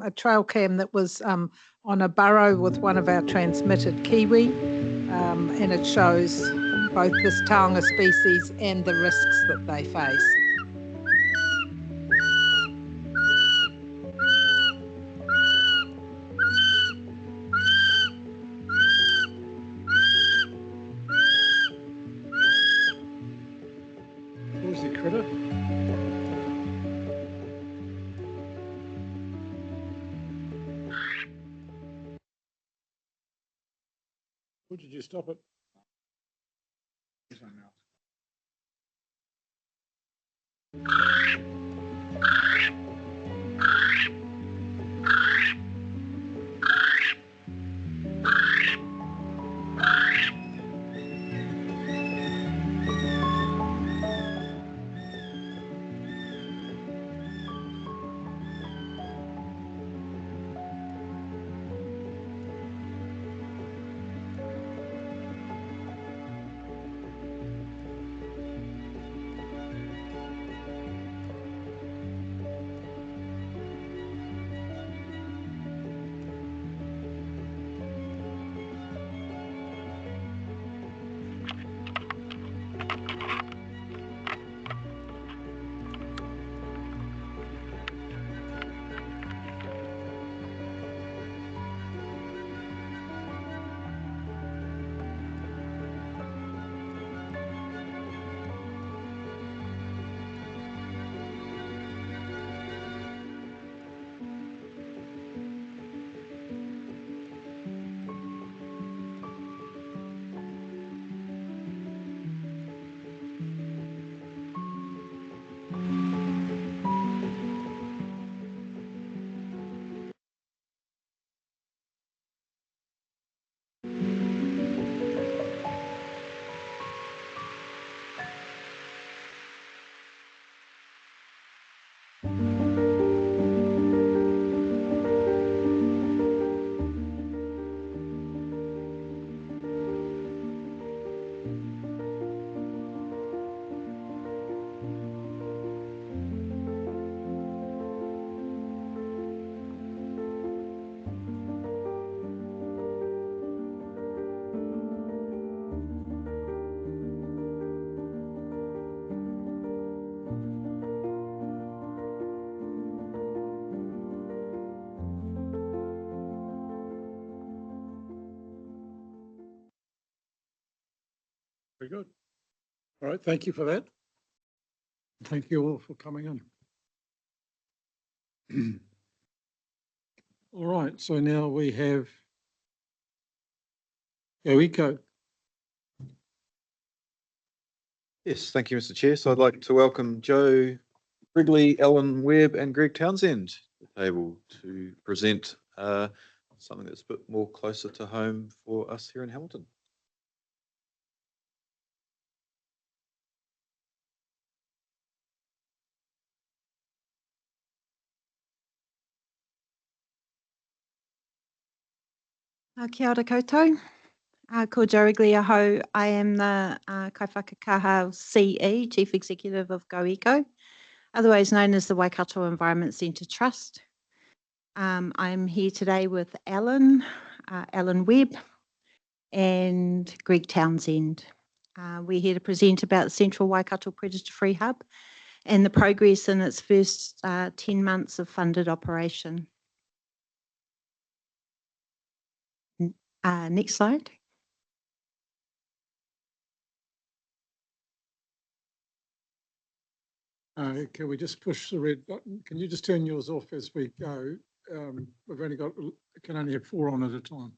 a trail cam that was on a burrow with one of our transmitted kiwi, and it shows both this taonga species and the risks that they face. Where's the critter? Or did you stop it? Very good. All right, thank you for that. Thank you all for coming in. All right, so now we have Eiko. Yes, thank you, Mr. Chair. So I'd like to welcome Joe Wrigley, Alan Webb and Greg Townsend to the table to present something that's a bit more closer to home for us here in Hamilton. Kia ora koutou. Ko Joe Wrigley aho. I am the Kaiwhakakaha CE, Chief Executive of Go Eco, otherwise known as the Waikato Environment Centre Trust. I'm here today with Alan Webb and Greg Townsend. We're here to present about the Central Waikato Predator Free Hub and the progress in its first 10 months of funded operation. Next slide. Can we just push the red button? Can you just turn yours off as we go? We've only got, can only have 4 on at a time.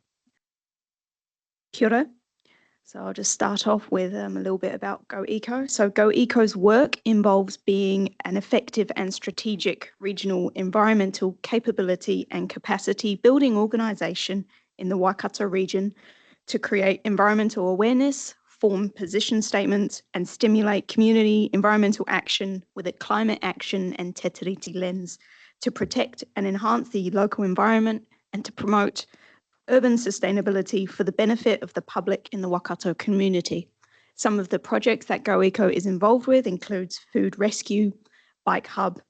Kia ora. So I'll just start off with a little bit about Go Eco. So Go Eco's work involves being an effective and strategic regional environmental capability and capacity building organisation in the Waikato region to create environmental awareness, form position statements and stimulate community environmental action with a climate action and te tiriti lens to protect and enhance the local environment and to promote urban sustainability for the benefit of the public in the Waikato community. Some of the projects that Go Eco is involved with includes food rescue, bike hub,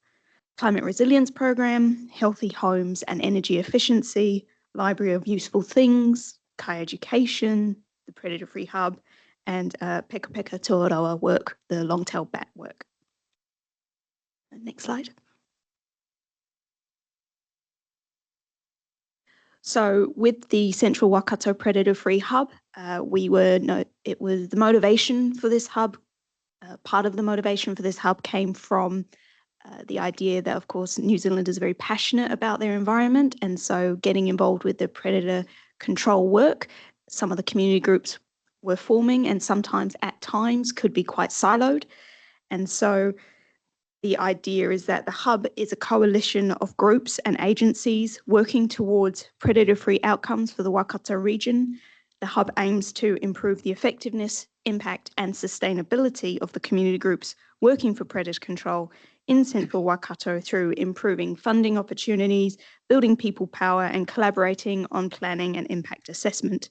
climate resilience program, healthy homes and energy efficiency, library of useful things, kai education, the predator-free hub, and Peka Peka Tuarawa work, the long-tail bat work. Next slide. So with the Central Waikato Predator-Free Hub, it was the motivation for this hub. Part of the motivation for this hub came from the idea that, of course, New Zealanders are very passionate about their environment, and so getting involved with the predator control work, some of the community groups were forming and sometimes at times could be quite siloed. And so the idea is that the hub is a coalition of groups and agencies working towards predator-free outcomes for the Waikato region. The hub aims to improve the effectiveness, impact and sustainability of the community groups working for predator control in Central Waikato through improving funding opportunities, building people power and collaborating on planning and impact assessment.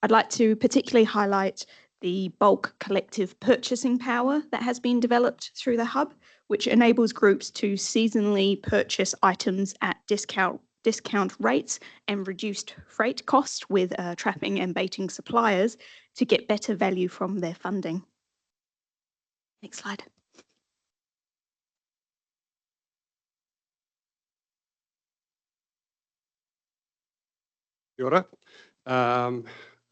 I'd like to particularly highlight the bulk collective purchasing power that has been developed through the hub, which enables groups to seasonally purchase items at discount rates and reduced freight cost with trapping and baiting suppliers to get better value from their funding. Next slide. Kia ora.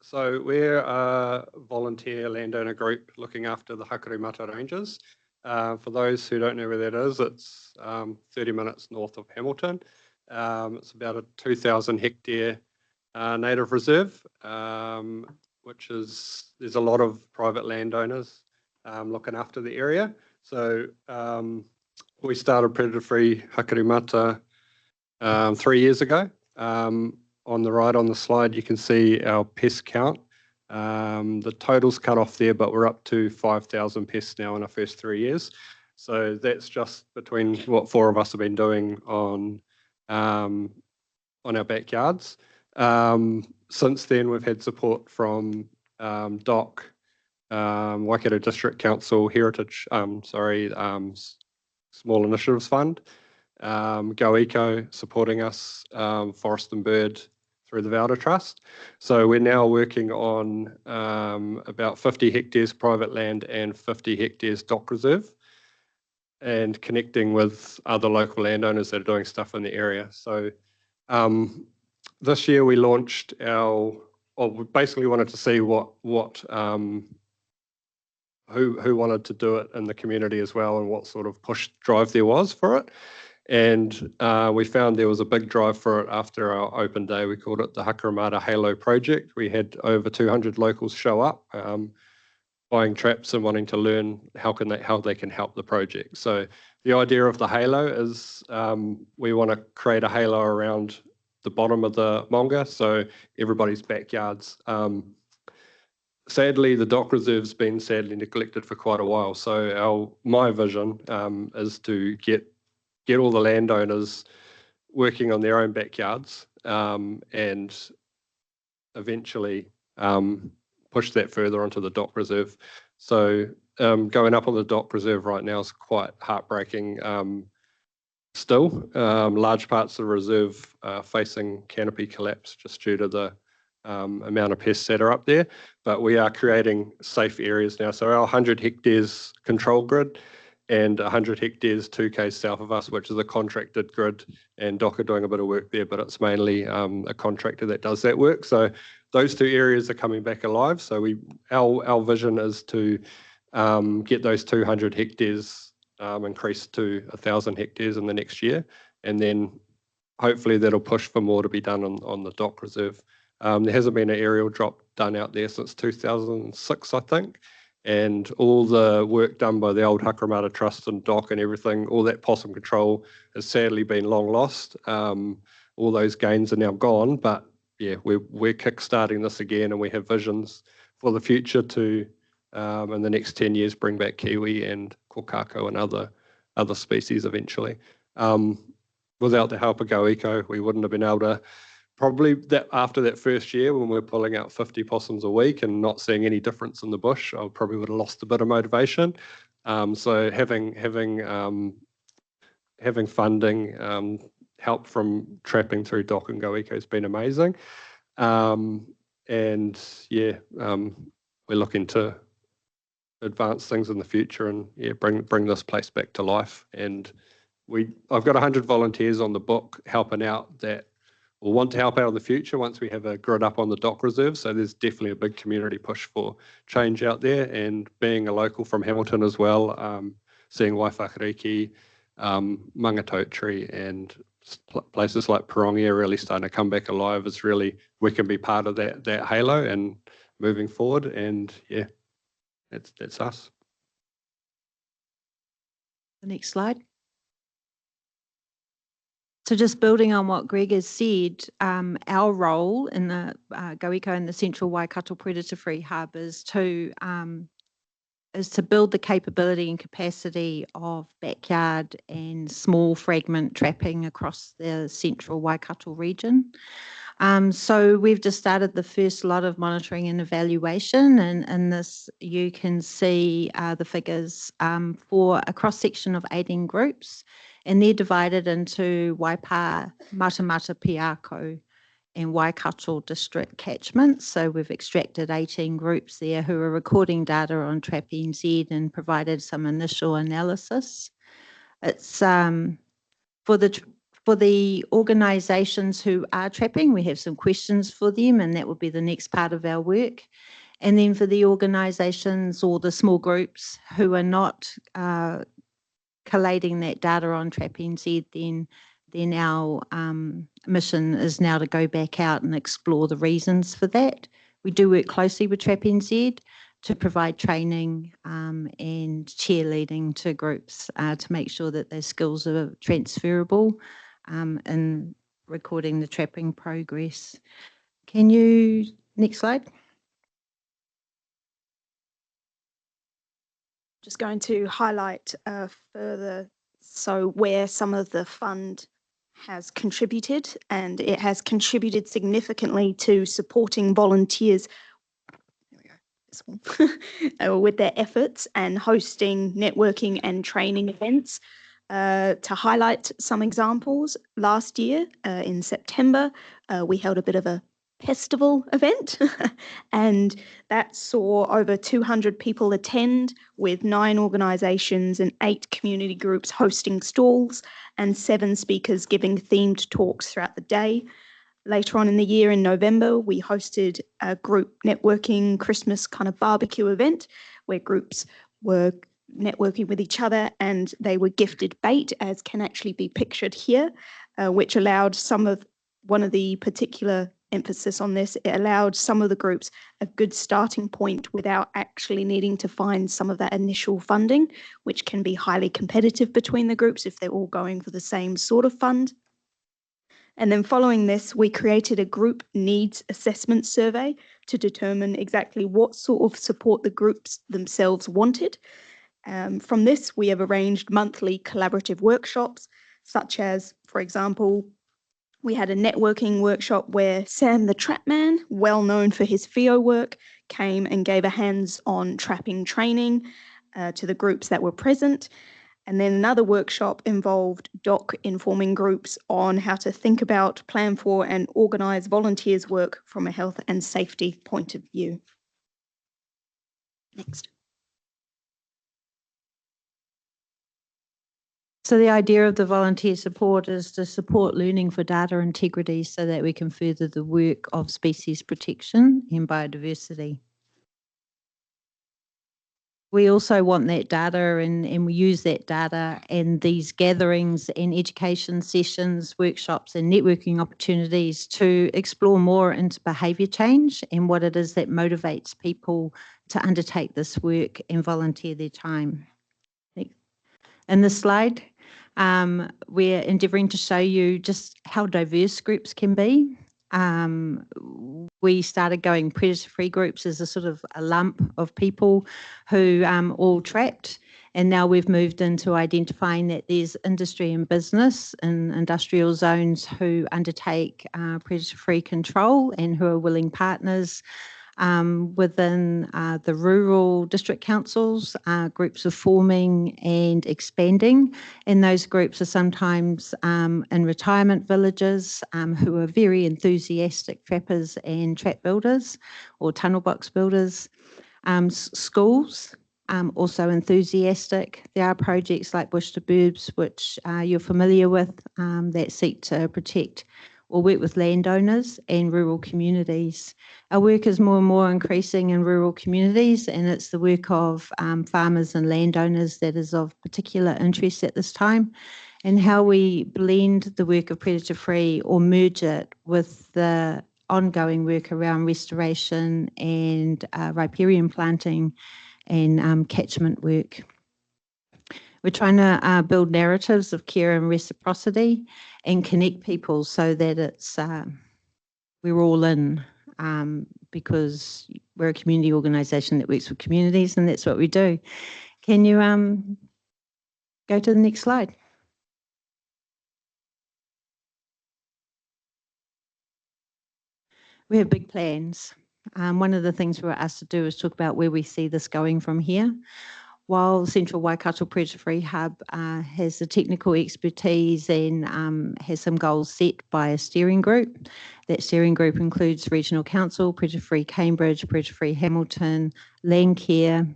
So we're a volunteer landowner group looking after the Hakurumata Ranges. For those who don't know where that is, it's 30 minutes north of Hamilton. It's about a 2,000 hectare native reserve, which is, there's a lot of private landowners looking after the area. So we started predator-free Hakurumata 3 years ago. On the right on the slide, you can see our pest count. The total's cut off there, but we're up to 5,000 pests now in our first 3 years. So that's just between what 4 of us have been doing on our backyards. Since then, we've had support from DOC, Waikato District Council, Heritage, Small Initiatives Fund, Go Eco supporting us, Forest and Bird through the Vauda Trust. So we're now working on about 50 hectares private land and 50 hectares DOC reserve, and connecting with other local landowners that are doing stuff in the area. So this year we launched we basically wanted to see who wanted to do it in the community as well, and what sort of push drive there was for it. And we found there was a big drive for it after our open day. We called it the Hakurumata Halo Project. We had over 200 locals show up, buying traps and wanting to learn how they can help the project. So the idea of the halo is we want to create a halo around the bottom of the monga, so everybody's backyards. Sadly, the DOC reserve's been sadly neglected for quite a while. So my vision is to get all the landowners working on their own backyards and eventually push that further onto the DOC reserve. So going up on the DOC reserve right now is quite heartbreaking still. Large parts of the reserve are facing canopy collapse just due to the amount of pests that are up there. But we are creating safe areas now. So our 100 hectares control grid and 100 hectares 2K south of us, which is a contracted grid, and DOC are doing a bit of work there, but it's mainly a contractor that does that work. So those 2 areas are coming back alive. So our vision is to get those 200 hectares increased to 1,000 hectares in the next year, and then hopefully that'll push for more to be done on the DOC reserve. There hasn't been an aerial drop done out there since 2006, I think. And all the work done by the old Hakurumata Trust and DOC and everything, all that possum control has sadly been long lost. All those gains are now gone, but yeah, we're kickstarting this again, and we have visions for the future to, in the next 10 years, bring back kiwi and kokako and other species eventually. Without the help of Go Eco, we wouldn't have been able to. Probably after that first year, when we're pulling out 50 possums a week and not seeing any difference in the bush, I probably would have lost a bit of motivation. So having having funding, help from trapping through DOC and Go Eco has been amazing. And yeah, we're looking to advance things in the future and yeah, bring this place back to life. And I've got 100 volunteers on the book helping out that will want to help out in the future once we have a grid up on the dock reserve. So there's definitely a big community push for change out there. And being a local from Hamilton as well, seeing Waiwhakariki, Mangatotri and places like Pirongia really starting to come back alive is really, we can be part of that halo and moving forward. And yeah, that's us. The next slide. So just building on what Greg has said, our role in the Go Eco and the Central Waikato Predator-Free Hub is to build the capability and capacity of backyard and small fragment trapping across the Central Waikato region. So we've just started the first lot of monitoring and evaluation, and in this you can see the figures for a cross-section of 18 groups, and they're divided into Waipa, Matamata, Piako and Waikato district catchments. So we've extracted 18 groups there who are recording data on Trap NZ and provided some initial analysis. It's for the organisations who are trapping, we have some questions for them, and that will be the next part of our work. And then for the organisations or the small groups who are not collating that data on Trap NZ, then our mission is now to go back out and explore the reasons for that. We do work closely with Trap NZ to provide training and cheerleading to groups to make sure that their skills are transferable in recording the trapping progress. Can you, next slide? Just going to highlight further, so where some of the fund has contributed, and it has contributed significantly to supporting volunteers with their efforts and hosting networking and training events. To highlight some examples, last year in September, we held a bit of a festival event and that saw over 200 people attend, with 9 organisations and 8 community groups hosting stalls and 7 speakers giving themed talks throughout the day. Later on in the year in November, we hosted a group networking Christmas kind of barbecue event where groups were networking with each other and they were gifted bait, as can actually be pictured here, which allowed one of the particular emphasis on this, it allowed some of the groups a good starting point without actually needing to find some of that initial funding, which can be highly competitive between the groups if they're all going for the same sort of fund. And then following this, we created a group needs assessment survey to determine exactly what sort of support the groups themselves wanted. From this, we have arranged monthly collaborative workshops, such as, for example, we had a networking workshop where Sam the Trapman, well known for his FIO work, came and gave a hands-on trapping training to the groups that were present. And then another workshop involved DOC informing groups on how to think about, plan for and organise volunteers' work from a health and safety point of view. Next. So the idea of the volunteer support is to support learning for data integrity so that we can further the work of species protection and biodiversity. We also want that data and we use that data and these gatherings and education sessions, workshops and networking opportunities to explore more into behaviour change and what it is that motivates people to undertake this work and volunteer their time. In this slide, we're endeavouring to show you just how diverse groups can be. We started going predator-free groups as a sort of a lump of people who all trapped, and now we've moved into identifying that there's industry and business in industrial zones who undertake predator-free control and who are willing partners. Within the rural district councils, groups are forming and expanding, and those groups are sometimes in retirement villages who are very enthusiastic trappers and trap builders or tunnel box builders. Schools, also enthusiastic. There are projects like Bush to Burbs, which you're familiar with, that seek to protect or work with landowners and rural communities. Our work is more and more increasing in rural communities, and it's the work of farmers and landowners that is of particular interest at this time, and how we blend the work of predator-free or merge it with the ongoing work around restoration and riparian planting and catchment work. We're trying to build narratives of care and reciprocity and connect people so that it's we're all in, because we're a community organisation that works with communities, and that's what we do. Can you go to the next slide? We have big plans. One of the things we were asked to do is talk about where we see this going from here. While Central Waikato Predator-Free Hub has the technical expertise and has some goals set by a steering group, that steering group includes Regional Council, Predator-Free Cambridge, Predator-Free Hamilton, Landcare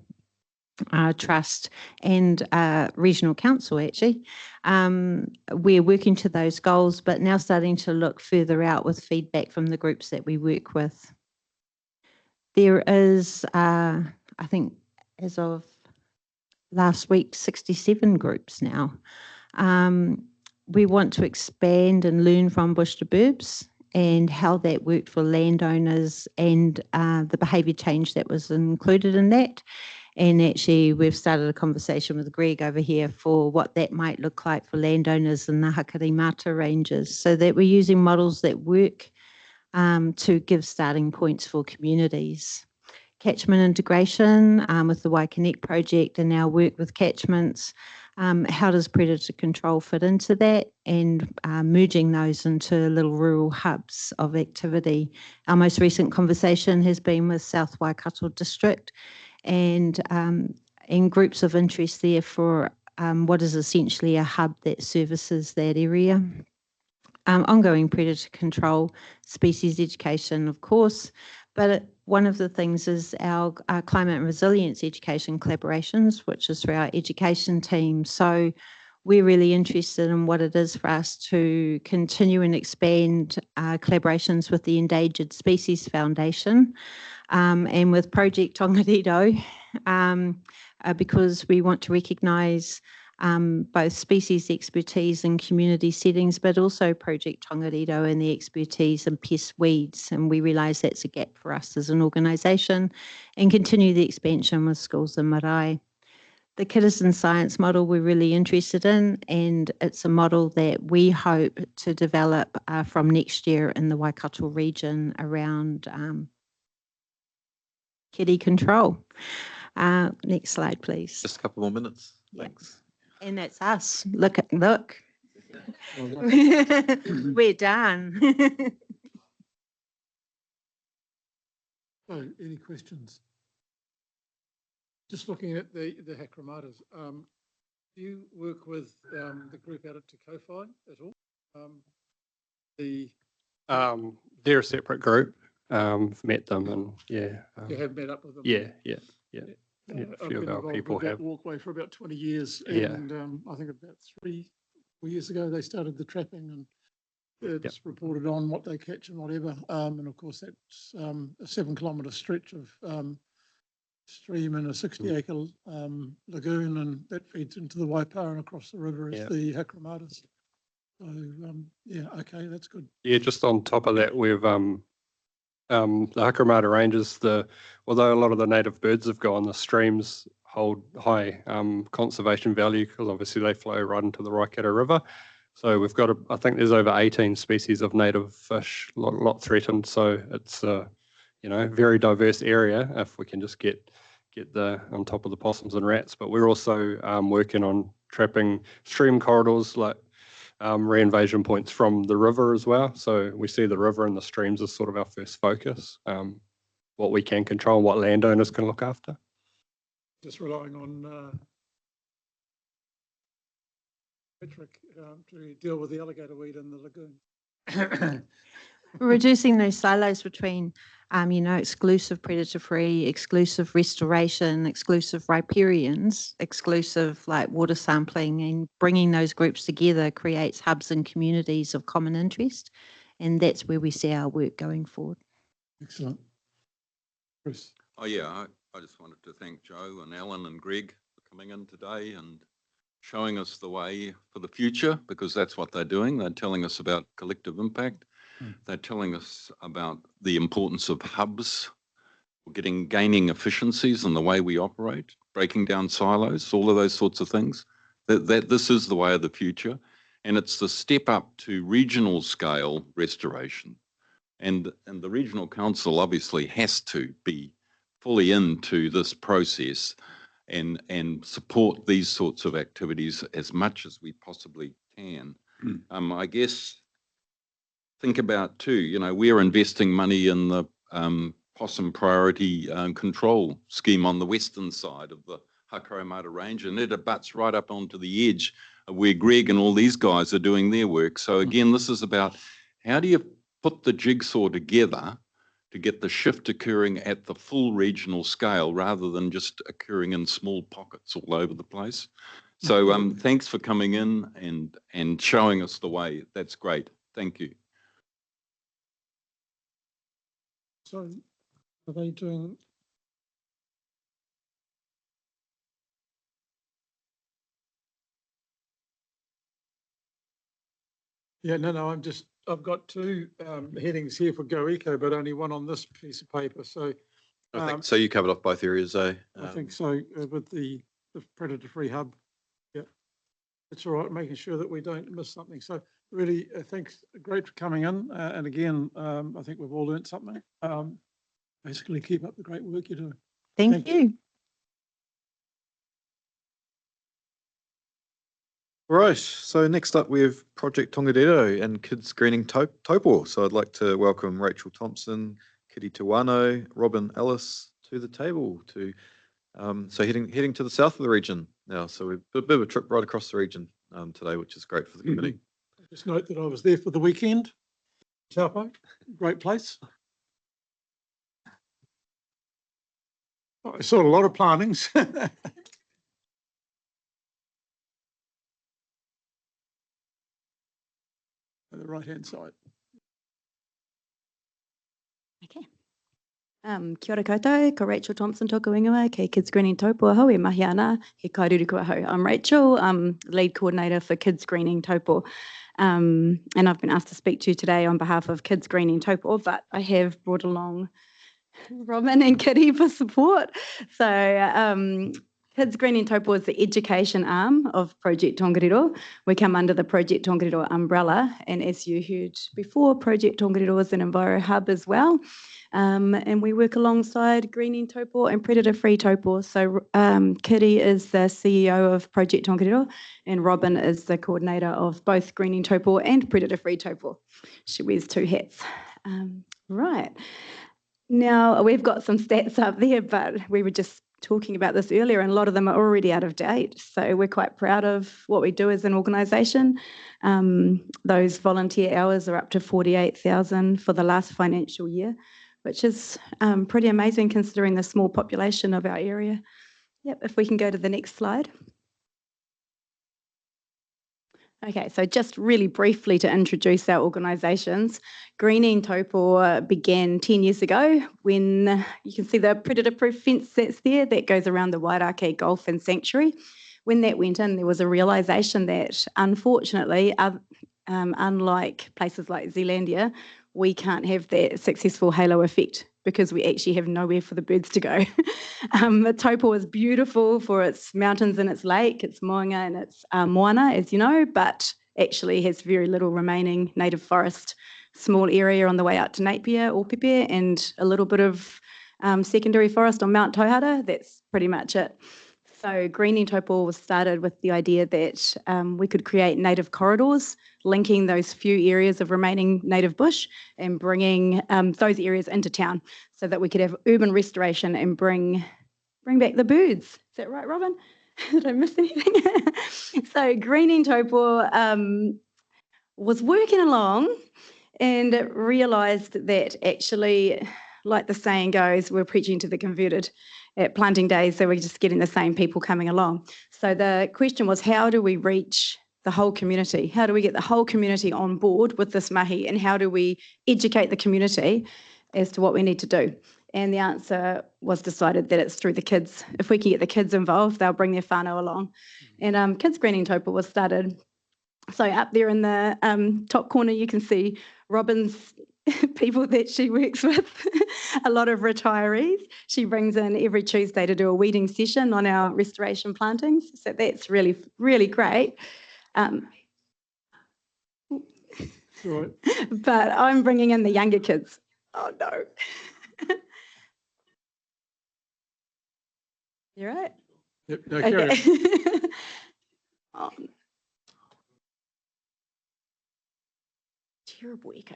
Trust, and Regional Council actually. We're working to those goals, but now starting to look further out with feedback from the groups that we work with. There is, I think, as of last week, 67 groups now. We want to expand and learn from Bush to Burbs and how that worked for landowners and the behaviour change that was included in that. And actually, we've started a conversation with Greg over here for what that might look like for landowners in the Hakarimata ranges, so that we're using models that work to give starting points for communities. Catchment integration with the Waikanek project and our work with catchments. How does predator control fit into that, and merging those into little rural hubs of activity. Our most recent conversation has been with South Waikato District and in groups of interest there for what is essentially a hub that services that area. Ongoing predator control, species education, of course, but one of the things is our climate and resilience education collaborations, which is through our education team. So we're really interested in what it is for us to continue and expand collaborations with the Endangered Species Foundation and with Project Tongariro, because we want to recognise both species expertise in community settings, but also Project Tongariro and the expertise in pest weeds. And we realise that's a gap for us as an organisation, and continue the expansion with schools in Marae. The citizen science model we're really interested in, and it's a model that we hope to develop from next year in the Waikato region around kitty control. Next slide, please. Just a couple more minutes. Yeah. Thanks. And that's us. Look. We're done. So, any questions? Just looking at the Hakramatas, do you work with the group out at Te Kowhai at all? They're a separate group. Met them, and yeah. You have met up with them? Yeah. I've A few been of our involved people with that have. walkway for about 20 years, Yeah. and I think about 3-4 years ago they started the trapping, and it's reported on what they catch and whatever. And of course that's a 7-kilometre stretch of stream and a 60-acre lagoon, and that feeds into the Waipa, and across the river is the Hakramatas. So yeah, okay, that's good. Yeah, just on top of that, we've the Hakarimata ranges, although a lot of the native birds have gone, the streams hold high conservation value, because obviously they flow right into the Waikato River. So we've got, I think there's over 18 species of native fish, lot threatened. So it's a, very diverse area if we can just get on top of the possums and rats. But we're also working on trapping stream corridors, like reinvasion points from the river as well. So we see the river and the streams as sort of our first focus. what we can control and what landowners can look after. Just relying on metric to deal with the alligator weed in the lagoon. Reducing those silos between, exclusive predator-free, exclusive restoration, exclusive riparians, exclusive like water sampling, and bringing those groups together creates hubs and communities of common interest. And that's where we see our work going forward. Excellent. Chris. Oh yeah, I just wanted to thank Joe and Alan and Greg for coming in today and showing us the way for the future, because that's what they're doing. They're telling us about collective impact. They're telling us about the importance of hubs, gaining efficiencies in the way we operate, breaking down silos, all of those sorts of things. That this is the way of the future, and it's the step up to regional scale restoration. And the regional council obviously has to be fully into this process and support these sorts of activities as much as we possibly can. I guess think about too, we're investing money in the possum priority control scheme on the western side of the Hakaromata Range, and it abuts right up onto the edge of where Greg and all these guys are doing their work. So again, this is about how do you put the jigsaw together to get the shift occurring at the full regional scale rather than just occurring in small pockets all over the place. So thanks for coming in and showing us the way. That's great. Thank you. So are they doing? Yeah, no, I've got two headings here for Go Eco, but only one on this piece of paper. So I think so. You covered off both areas, though. I think so with the predator-free hub. Yeah, it's all right, making sure that we don't miss something. So really, thanks, great for coming in. And again, I think we've all learned something. Basically, keep up the great work you're doing. Thank you. Right, so next up we have Project Tongariro and Kids Greening Taupo. So I'd like to welcome Rachel Thompson, Kitty Tuano, Robin Ellis to the table. So heading to the south of the region now. So we've got a bit of a trip right across the region today, which is great for the committee. Just note that I was there for the weekend. Taupo, great place. I saw a lot of plantings. The right-hand side. Okay. Kia ora koutou, ko Rachel Thompson tōku ingoa, kei Kids Greening Taupo aho, e mahi ana, he kairuru aho. I'm Rachel, lead coordinator for Kids Greening Taupo. And I've been asked to speak to you today on behalf of Kids Greening Taupo, but I have brought along Robin and Kitty for support. So Kids Greening Taupo is the education arm of Project Tongariro. We come under the Project Tongariro umbrella, and as you heard before, Project Tongariro is an Enviro hub as well. And we work alongside Greening Taupo and Predator Free Taupo. So Kitty is the CEO of Project Tongariro, and Robin is the coordinator of both Greening Taupo and Predator Free Taupo. She wears two hats. Right. Now, we've got some stats up there, but we were just talking about this earlier, and a lot of them are already out of date. So we're quite proud of what we do as an organisation. Those volunteer hours are up to 48,000 for the last financial year, which is pretty amazing considering the small population of our area. Yep, if we can go to the next slide. Okay, so just really briefly to introduce our organisations, Greening Taupo began 10 years ago when you can see the predator-proof fence that's there that goes around the Wairake Golf and Sanctuary. When that went in, there was a realisation that unfortunately, unlike places like Zealandia, we can't have that successful halo effect because we actually have nowhere for the birds to go. The Taupo is beautiful for its mountains and its lake, its moanga and its moana, as you know, but actually has very little remaining native forest, small area on the way out to Napier or Pepe, and a little bit of secondary forest on Mount Tauhara. That's pretty much it. So Greening Taupo was started with the idea that we could create native corridors linking those few areas of remaining native bush and bringing those areas into town so that we could have urban restoration and bring back the birds. Is that right, Robin? Did I miss anything? So Greening Taupo was working along and realised that actually, like the saying goes, we're preaching to the converted at planting days, so we're just getting the same people coming along. So the question was, how do we reach the whole community? How do we get the whole community on board with this mahi, and how do we educate the community as to what we need to do? And the answer was decided that it's through the kids. If we can get the kids involved, they'll bring their whānau along. And Kids Greening Taupo was started. So up there in the top corner, you can see Robin's people that she works with, a lot of retirees. She brings in every Tuesday to do a weeding session on our restoration plantings. So that's really, really great. Right. But I'm bringing in the younger kids. Oh, no. You're right. Yep, no, carry on. Oh. Terrible echo.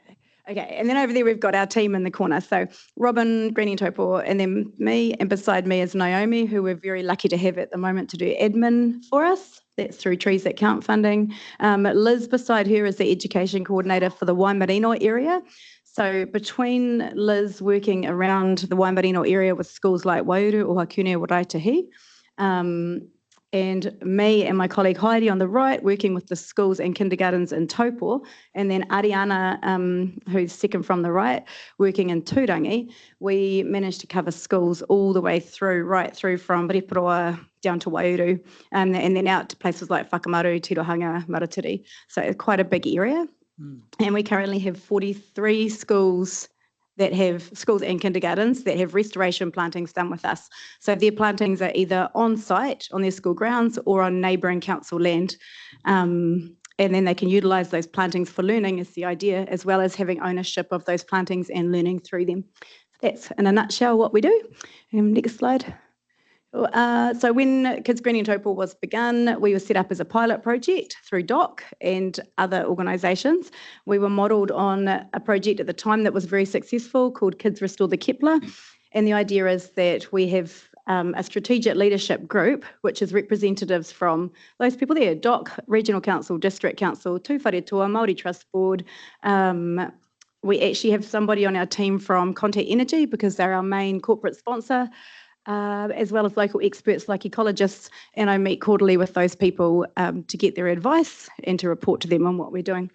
Okay, and then over there we've got our team in the corner. So Robin, Greening Taupo, and then me, and beside me is Naomi, who we're very lucky to have at the moment to do admin for us. That's through Trees That Count funding. Liz beside her is the education coordinator for the Waimarino area. So between Liz working around the Waimarino area with schools like Wauru, Ohakune, Waraitahi, and me and my colleague Heidi on the right, working with the schools and kindergartens in Taupo, and then Ariana, who's second from the right, working in Tūrangi, we managed to cover schools all the way through, right through from Riparoa down to Wauru, and then out to places like Whakamaru, Tirohanga, Maratiri. So it's quite a big area. And we currently have 43 schools and kindergartens that have restoration plantings done with us. So their plantings are either on site on their school grounds or on neighbouring council land. And then they can utilise those plantings for learning is the idea, as well as having ownership of those plantings and learning through them. That's in a nutshell what we do. Next slide. So when Kids Greening Taupo was begun, we were set up as a pilot project through DOC and other organisations. We were modelled on a project at the time that was very successful called Kids Restore the Kepler. And the idea is that we have a strategic leadership group, which is representatives from those people there, DOC, Regional Council, District Council, Tū Wharetua, Māori Trust Board. We actually have somebody on our team from Contact Energy because they're our main corporate sponsor. As well as local experts like ecologists, and I meet quarterly with those people to get their advice and to report to them on what we're doing.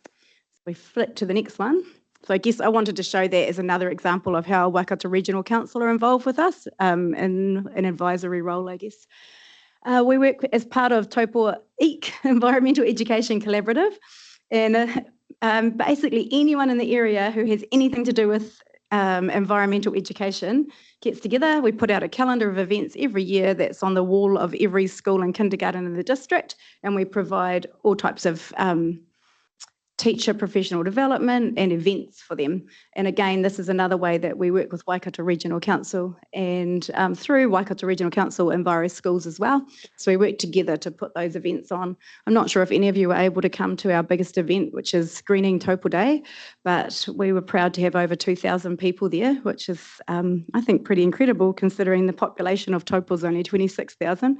So we flip to the next one. So I guess I wanted to show that as another example of how Waikato Regional Council are involved with us in an advisory role, I guess. We work as part of Taupo EEC, Environmental Education Collaborative, and basically anyone in the area who has anything to do with environmental education gets together. We put out a calendar of events every year that's on the wall of every school and kindergarten in the district, and we provide all types of teacher professional development and events for them. And again, this is another way that we work with Waikato Regional Council and through Waikato Regional Council Enviro Schools as well. So we work together to put those events on. I'm not sure if any of you were able to come to our biggest event, which is Greening Taupo Day, but we were proud to have over 2,000 people there, which is, I think, pretty incredible considering the population of Taupo is only 26,000.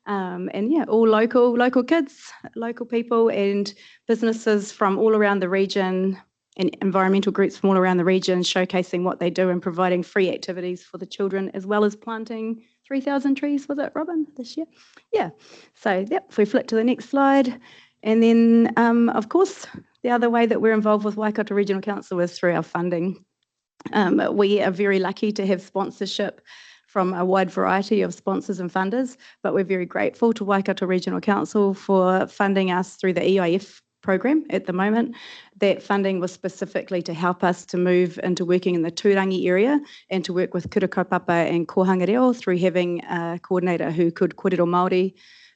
And yeah, all local kids, local people and businesses from all around the region and environmental groups from all around the region showcasing what they do and providing free activities for the children, as well as planting 3,000 trees, was it, Robin, this year? Yeah. So, yep, if we flip to the next slide. And then, of course, the other way that we're involved with Waikato Regional Council is through our funding. We are very lucky to have sponsorship from a wide variety of sponsors and funders, but we're very grateful to Waikato Regional Council for funding us through the EIF program at the moment. That funding was specifically to help us to move into working in the Tūrangi area and to work with kura kaupapa and kohanga reo through having a coordinator who could kōrero Māori,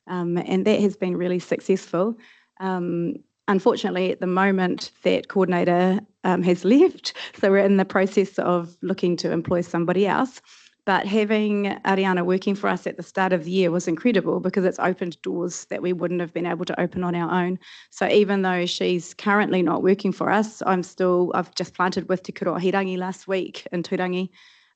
and that has been really successful. Unfortunately, at the moment, that coordinator has left, so we're in the process of looking to employ somebody else. But having Ariana working for us at the start of the year was incredible because it's opened doors that we wouldn't have been able to open on our own. So even though she's currently not working for us, I've just planted with Te Kurohirangi last week in Turangi.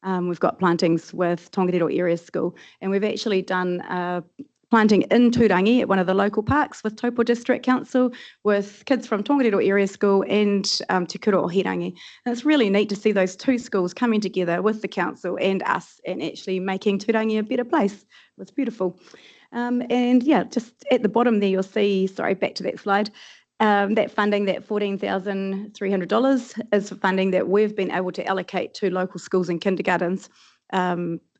We've got plantings with Tongariro Area School, and we've actually done planting in Turangi at one of the local parks with Taupo District Council with kids from Tongariro Area School and Te Kurohirangi. And it's really neat to see those two schools coming together with the council and us and actually making Turangi a better place. It was beautiful. And yeah, just at the bottom there, you'll see, sorry, back to that slide, that funding, that $14,300 is funding that we've been able to allocate to local schools and kindergartens.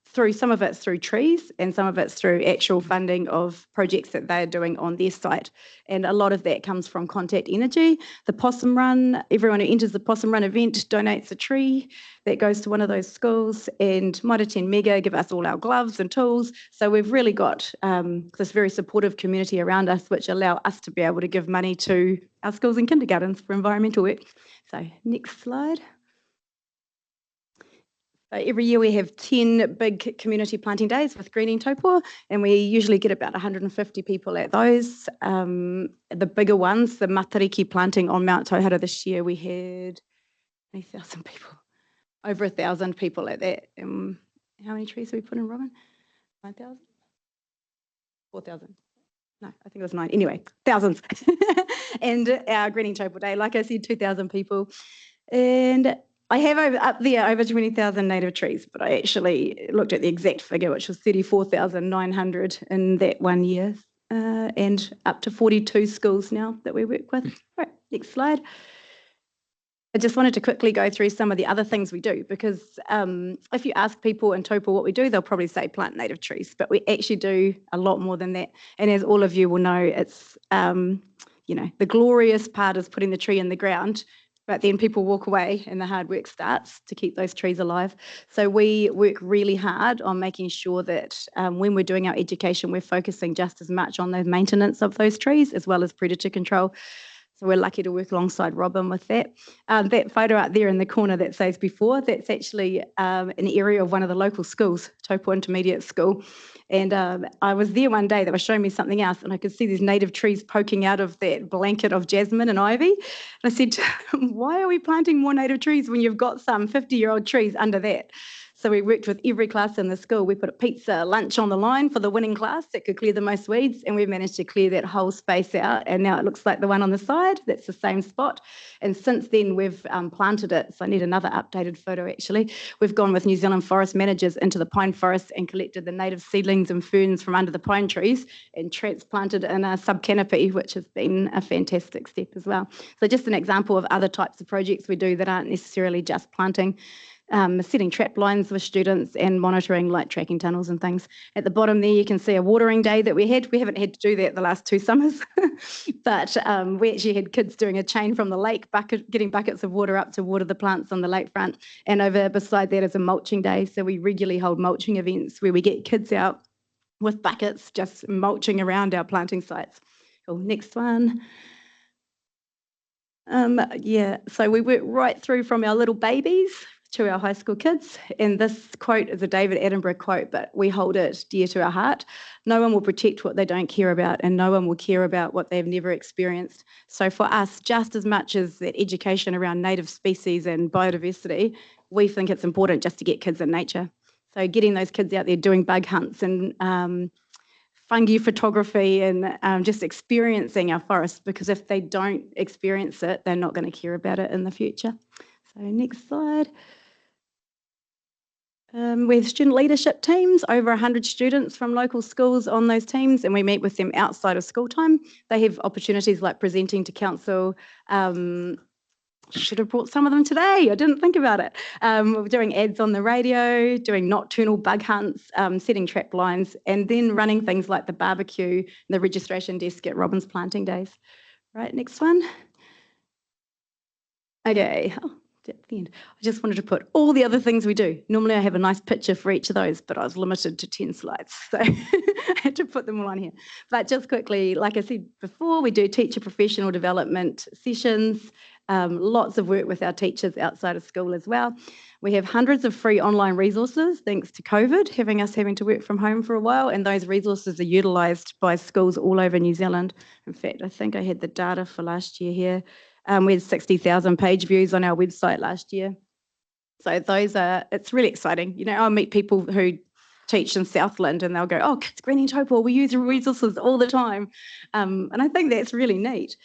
Through some of it's through trees and some of it's through actual funding of projects that they're doing on their site. And a lot of that comes from Contact Energy, the Possum Run. Everyone who enters the Possum Run event donates a tree that goes to one of those schools, and Mitre 10 Mega give us all our gloves and tools. So we've really got this very supportive community around us, which allow us to be able to give money to our schools and kindergartens for environmental work. So next slide. Every year we have 10 big community planting days with Greening Taupo, and we usually get about 150 people at those. The bigger ones, the Matariki planting on Mount Tauhara this year, we had 1,000 people, over 1,000 people at that. How many trees did we put in, Robin? 9,000? 4,000? No, I think it was 9. Anyway, thousands. And our Greening Taupo Day, like I said, 2,000 people. And I have up there over 20,000 native trees, but I actually looked at the exact figure, which was 34,900 in that 1 year, and up to 42 schools now that we work with. All right, next slide. I just wanted to quickly go through some of the other things we do, because if you ask people in Taupo what we do, they'll probably say plant native trees, but we actually do a lot more than that. And as all of you will know, it's, the glorious part is putting the tree in the ground, but then people walk away and the hard work starts to keep those trees alive. So we work really hard on making sure that when we're doing our education, we're focusing just as much on the maintenance of those trees as well as predator control. So we're lucky to work alongside Robin with that. That photo out there in the corner that says before, that's actually an area of one of the local schools, Taupo Intermediate School. And I was there one day, they were showing me something else, and I could see these native trees poking out of that blanket of jasmine and ivy. And I said, why are we planting more native trees when you've got some 50-year-old trees under that? So we worked with every class in the school. We put a pizza lunch on the line for the winning class that could clear the most weeds, and we managed to clear that whole space out. And now it looks like the one on the side, that's the same spot. And since then, we've planted it. So I need another updated photo, actually. We've gone with New Zealand forest managers into the pine forest and collected the native seedlings and ferns from under the pine trees and transplanted in a sub-canopy, which has been a fantastic step as well. So just an example of other types of projects we do that aren't necessarily just planting. Setting trap lines with students and monitoring light tracking tunnels and things. At the bottom there, you can see a watering day that we had. We haven't had to do that the last 2 summers, but we actually had kids doing a chain from the lake, getting buckets of water up to water the plants on the lakefront. And over beside that is a mulching day. So we regularly hold mulching events where we get kids out with buckets just mulching around our planting sites. Cool, next one. So we work right through from our little babies to our high school kids. And this quote is a David Attenborough quote, but we hold it dear to our heart. No one will protect what they don't care about, and no one will care about what they've never experienced. So for us, just as much as that education around native species and biodiversity, we think it's important just to get kids in nature. So getting those kids out there doing bug hunts and fungi photography and just experiencing our forests, because if they don't experience it, they're not going to care about it in the future. So next slide. We have student leadership teams, over 100 students from local schools on those teams, and we meet with them outside of school time. They have opportunities like presenting to council. Should have brought some of them today. I didn't think about it. We're doing ads on the radio, doing nocturnal bug hunts, setting trap lines, and then running things like the barbecue, the registration desk at Robin's Planting Days. Right, next one. Okay. At the end. I just wanted to put all the other things we do. Normally I have a nice picture for each of those, but I was limited to 10 slides, so I had to put them all on here. But just quickly, like I said before, we do teacher professional development sessions. Lots of work with our teachers outside of school as well. We have hundreds of free online resources thanks to COVID, having to work from home for a while, and those resources are utilised by schools all over New Zealand. In fact, I think I had the data for last year here. We had 60,000 page views on our website last year. So it's really exciting. You know, I'll meet people who teach in Southland and they'll go, oh, Kids Greening Taupo, we use resources all the time. And I think that's really neat.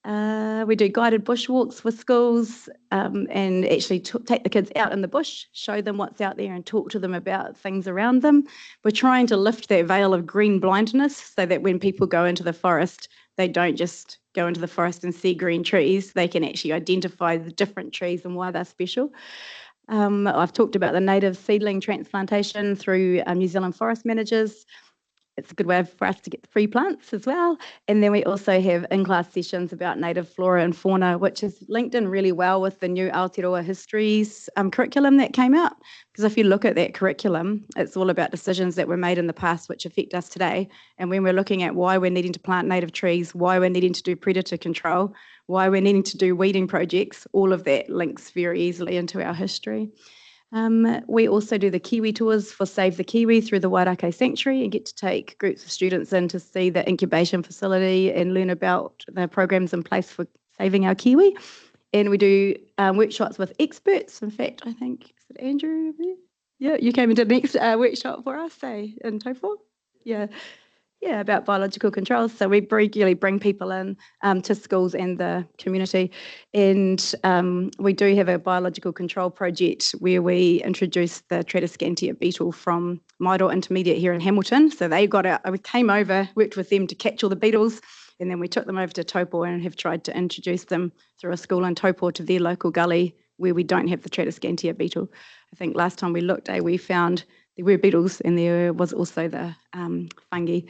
We do guided bushwalks with schools and actually take the kids out in the bush, show them what's out there and talk to them about things around them. We're trying to lift that veil of green blindness so that when people go into the forest, they don't just go into the forest and see green trees. They can actually identify the different trees and why they're special. I've talked about the native seedling transplantation through New Zealand forest managers. It's a good way for us to get the free plants as well. And then we also have in-class sessions about native flora and fauna, which is linked in really well with the new Aotearoa Histories curriculum that came out. Because if you look at that curriculum, it's all about decisions that were made in the past which affect us today. And when we're looking at why we're needing to plant native trees, why we're needing to do predator control, why we're needing to do weeding projects, all of that links very easily into our history. We also do the Kiwi tours for Save the Kiwi through the Wairake Sanctuary and get to take groups of students in to see the incubation facility and learn about the programs in place for saving our Kiwi. And we do workshops with experts. In fact, I think, is it Andrew over there? Yeah, you came and did an workshop for us, in Taupo? Yeah. Yeah, about biological controls. So we regularly bring people in to schools and the community. And we do have a biological control project where we introduced the Tradescantia beetle from Maido Intermediate here in Hamilton. So they we came over, worked with them to catch all the beetles, and then we took them over to Taupo and have tried to introduce them through a school in Taupo to their local gully where we don't have the Tradescantia beetle. I think last time we looked, we found there were beetles and there was also the fungi.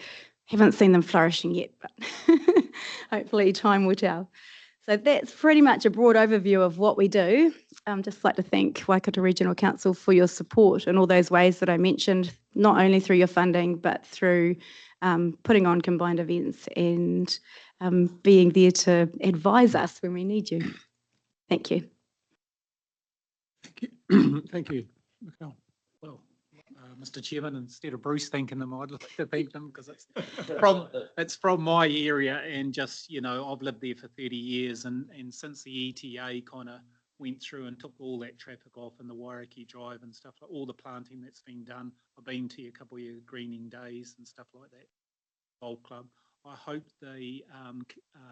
Haven't seen them flourishing yet, but hopefully time will tell. So that's pretty much a broad overview of what we do. Just like to thank Waikato Regional Council for your support in all those ways that I mentioned, not only through your funding, but through putting on combined events and being there to advise us when we need you. Thank you. Thank you. Thank you, Michael. Well, Mr. Chairman, instead of Bruce thanking them, I'd like to thank them because it's from my area, and just, you know, I've lived there for 30 years, and since the ETA kind of went through and took all that traffic off in the Wairaki Drive and stuff, like all the planting that's been done. I've been to a couple of your greening days and stuff like that, Bowl Club. I hope the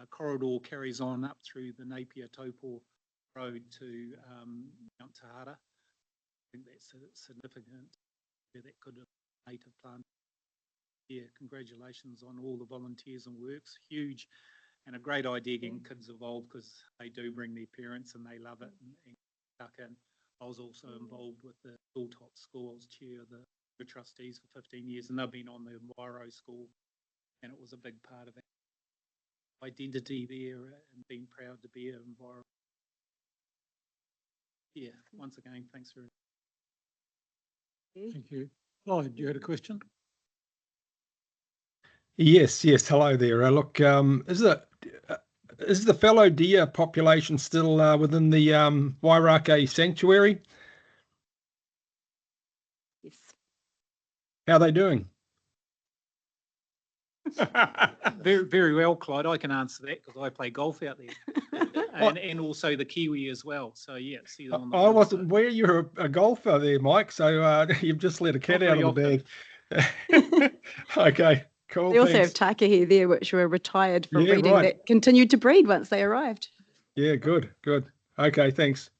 corridor carries on up through the Napier Taupo Road to Mount Tahara. I think that's a significant. That could have native plant. Yeah, congratulations on all the volunteers and works. Huge and a great idea getting kids involved because they do bring their parents and they love it and stuck in. I was also involved with the Hilltop School. I was chair of the trustees for 15 years and they've been on the Wairo School, and it was a big part of our identity there and being proud to be an environment. Yeah, once again, thanks very much. Thank you. Lloyd, you had a question? Yes. Hello there. Look, is the fallow deer population still within the Wairake Sanctuary? Yes. How are they doing? Very, very well, Clyde. I can answer that because I play golf out there, and also the Kiwi as well. So yeah, see them on the. I wasn't aware you're a golfer there, Mike. So you've just let a cat out of the bag. Okay, cool. They also have takahe there, which were retired from breeding, right. that continued to breed once they arrived. Yeah, good. Okay, thanks.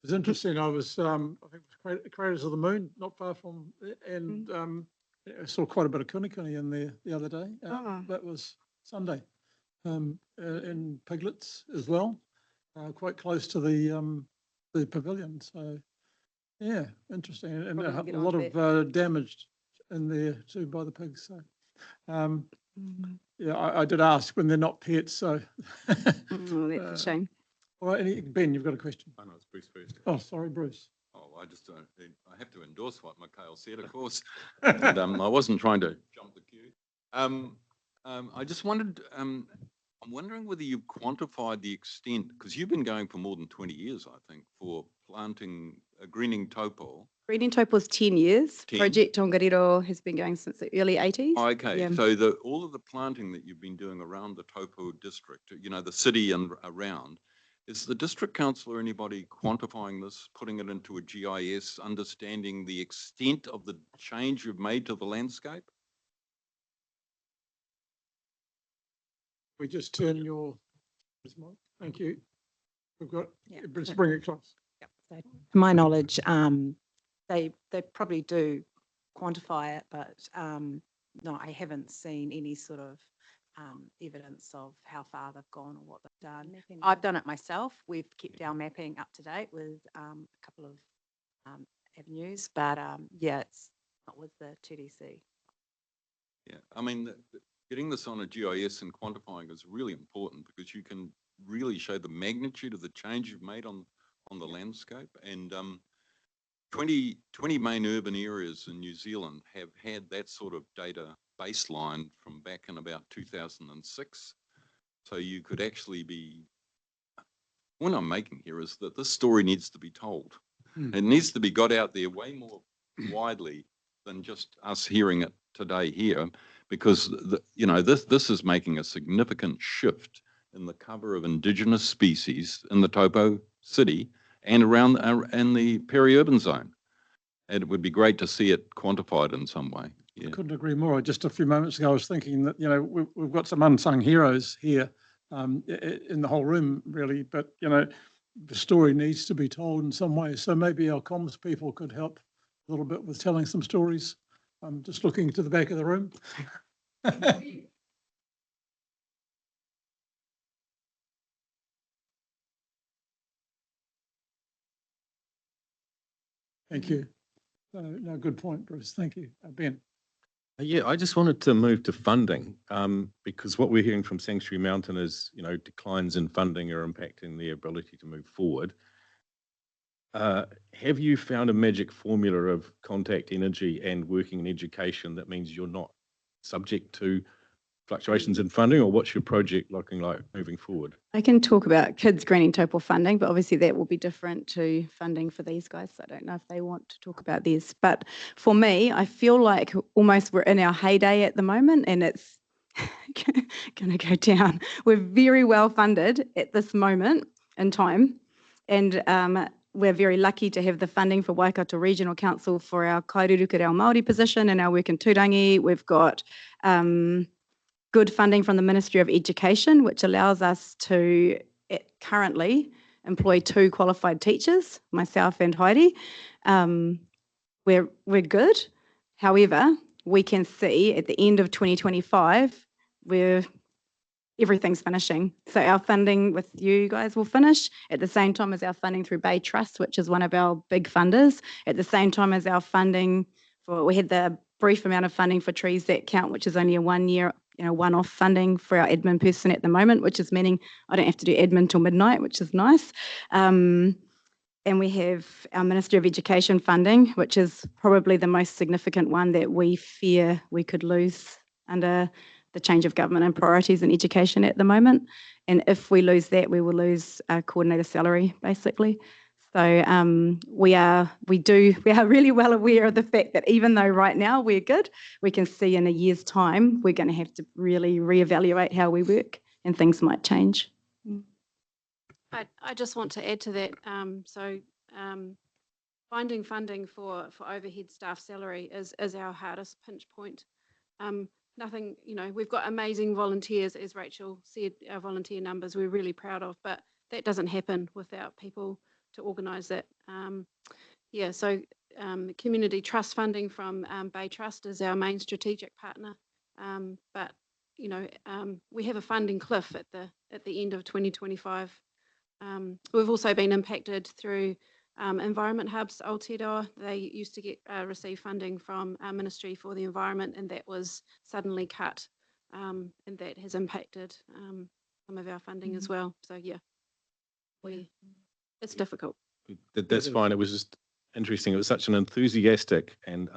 It was interesting. I was, I think it was Craters of the Moon, not far from, and I saw quite a bit of kunikuni in there the other day. That was Sunday, in Piglets as well, quite close to the pavilion. So, yeah, interesting, and a lot of damage in there too by the pigs. So, yeah, I did ask when they're not pets. So, That's a shame. All right, Ben, you've got a question. I know it's Bruce first. Oh, sorry, Bruce. Oh, I have to endorse what Mikhail said, of course. And, I wasn't trying to jump the queue. I just wondered, I'm wondering whether you've quantified the extent, because you've been going for more than 20 years, I think, for planting, greening taupo. Greening Taupo was 10 years. 10? Project Tongariro has been going since the early 80s. Okay, Yeah. so all of the planting that you've been doing around the Taupo district, you know, the city and around, is the district council or anybody quantifying this, putting it into a GIS, understanding the extent of the change you've made to the landscape? We just turn your, thank you. We've got, Yeah. let's bring it close. So to my knowledge, they probably do quantify it, but no, I haven't seen any sort of evidence of how far they've gone or what they've done. I've done it myself. We've kept our mapping up to date with a couple of avenues, but yeah, it's not with the TDC. Yeah, I mean, getting this on a GIS and quantifying is really important because you can really show the magnitude of the change you've made on the landscape. And 20 main urban areas in New Zealand have had that sort of data baseline from back in about 2006. So you could actually be, what I'm making here is that this story needs to be told. It needs to be got out there way more widely than just us hearing it today here, because you know, this is making a significant shift in the cover of indigenous species in the Taupo city and around in the peri-urban zone. And it would be great to see it quantified in some way. Yeah. I couldn't agree more. Just a few moments ago, I was thinking that, you know, we've got some unsung heroes here in the whole room, really, but, you know, the story needs to be told in some way. So maybe our comms people could help a little bit with telling some stories. I'm just looking to the back of the room. Thank you. No, good point, Bruce. Thank you. Ben. Yeah, I just wanted to move to funding because what we're hearing from Sanctuary Mountain is, you know, declines in funding are impacting the ability to move forward. Have you found a magic formula of contact energy and working in education that means you're not subject to fluctuations in funding, or what's your project looking like moving forward? I can talk about kids greening taupo funding, but obviously that will be different to funding for these guys. So I don't know if they want to talk about this. But for me, I feel like almost we're in our heyday at the moment and it's going to go down. We're very well funded at this moment in time. And we're very lucky to have the funding for Waikato Regional Council for our Kairuruka Reo Māori position and our work in Tūrangi. We've got good funding from the Ministry of Education, which allows us to currently employ 2 qualified teachers, myself and Heidi. We're good. However, we can see at the end of 2025, everything's finishing. So our funding with you guys will finish at the same time as our funding through Bay Trust, which is one of our big funders, at the same time as our funding we had the brief amount of funding for Trees That Count, which is only a 1 year, one-off funding for our admin person at the moment, which is meaning I don't have to do admin till midnight, which is nice. And we have our Ministry of Education funding, which is probably the most significant one that we fear we could lose under the change of government and priorities in education at the moment. And if we lose that, we will lose our coordinator salary, basically. So we are really well aware of the fact that even though right now we're good, we can see in a year's time, we're going to have to really reevaluate how we work and things might change. I just want to add to that. Finding funding for overhead staff salary is our hardest pinch point. Nothing, we've got amazing volunteers, as Rachel said, our volunteer numbers we're really proud of, but that doesn't happen without people to organise that. Community trust funding from Bay Trust is our main strategic partner, but we have a funding cliff at the end of 2025. We've also been impacted through Environment Hubs Aotearoa. They used to receive funding from our Ministry for the Environment, and that was suddenly cut, and that has impacted some of our funding as well. So yeah, it's difficult. That's fine. It was just interesting. It was such an enthusiastic and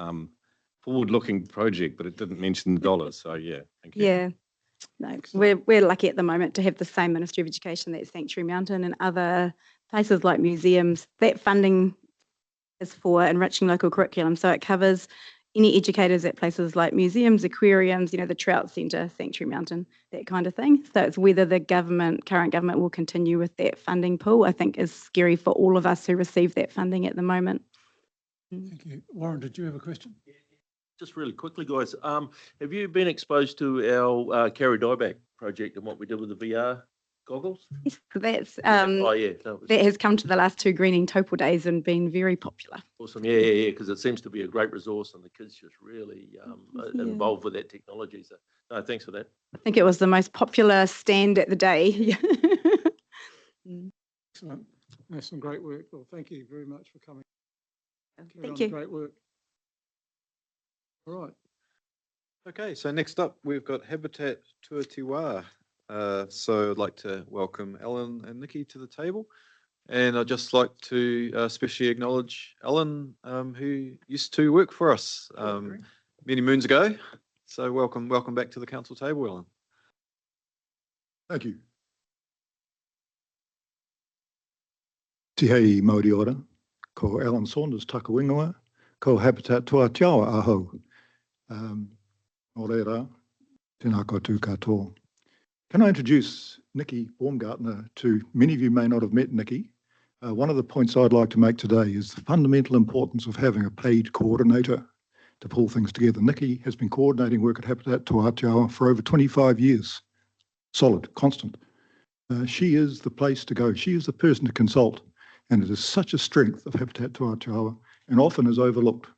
forward-looking project, but it didn't mention the dollars. So yeah, thank you. Yeah. No, we're lucky at the moment to have the same Ministry of Education that Sanctuary Mountain and other places like museums. That funding is for enriching local curriculum, so it covers any educators at places like museums, aquariums, the Trout Centre, Sanctuary Mountain, that kind of thing. So it's whether the current government will continue with that funding pool, I think is scary for all of us who receive that funding at the moment. Thank you. Warren, did you have a question? Just really quickly, guys, have you been exposed to our carry dieback project and what we did with the VR goggles? Yes, that's Oh yeah, that has come to the last 2 greening Topol days and been very popular. awesome. Yeah, because it seems to be a great resource and the kids just really involved with that technology. So no, thanks for that. I think it was the most popular stand at the day. Excellent. That's some great work. Well, thank you very much for coming. Thank you. Great work. All right. Okay, so next up, we've got Habitat Tuatiwa. So I'd like to welcome Ellen and Nikki to the table. And I'd just like to especially acknowledge Ellen, who used to work for us many moons ago. So welcome back to the council table, Ellen. Thank you. Te hei Māori ora, ko Alan Saunders Takawingoa, ko Habitat Tuatiwa aho. Nō reira, tēnā koutou katoa. Can I introduce Nikki Baumgartner to many of you may not have met Nikki. One of the points I'd like to make today is the fundamental importance of having a paid coordinator to pull things together. Nikki has been coordinating work at Habitat Tuatiwa for over 25 years. Solid, constant. She is the place to go. She is the person to consult. And it is such a strength of Habitat Tuatiwa and often is overlooked.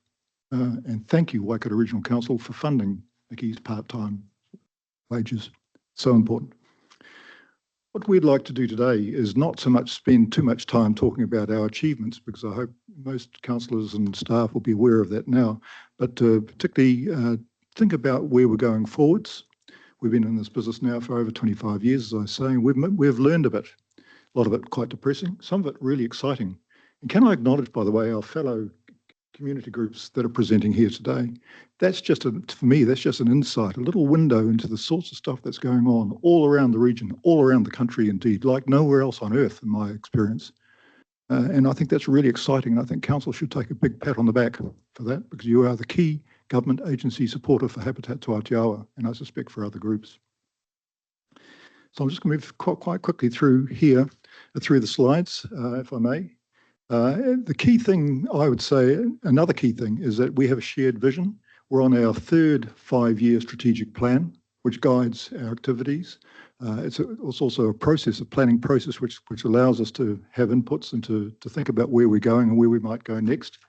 And thank you, Waikato Regional Council, for funding Nikki's part-time wages. So important. What we'd like to do today is not so much spend too much time talking about our achievements, because I hope most councillors and staff will be aware of that now, but particularly think about where we're going forwards. We've been in this business now for over 25 years, as I was saying. We've learned a bit, a lot of it quite depressing, some of it really exciting. And can I acknowledge, by the way, our fellow community groups that are presenting here today? That's just, for me, that's just an insight, a little window into the sorts of stuff that's going on all around the region, all around the country indeed, like nowhere else on earth in my experience. And I think that's really exciting. And I think council should take a big pat on the back for that, because you are the key government agency supporter for Habitat Tuatiwa, and I suspect for other groups. So I'm just going to move quite quickly through here, through the slides, if I may. The key thing, I would say, another key thing is that we have a shared vision. We're on our 3rd 5-year strategic plan, which guides our activities. It's also a process, a planning process, which allows us to have inputs and to think about where we're going and where we might go next.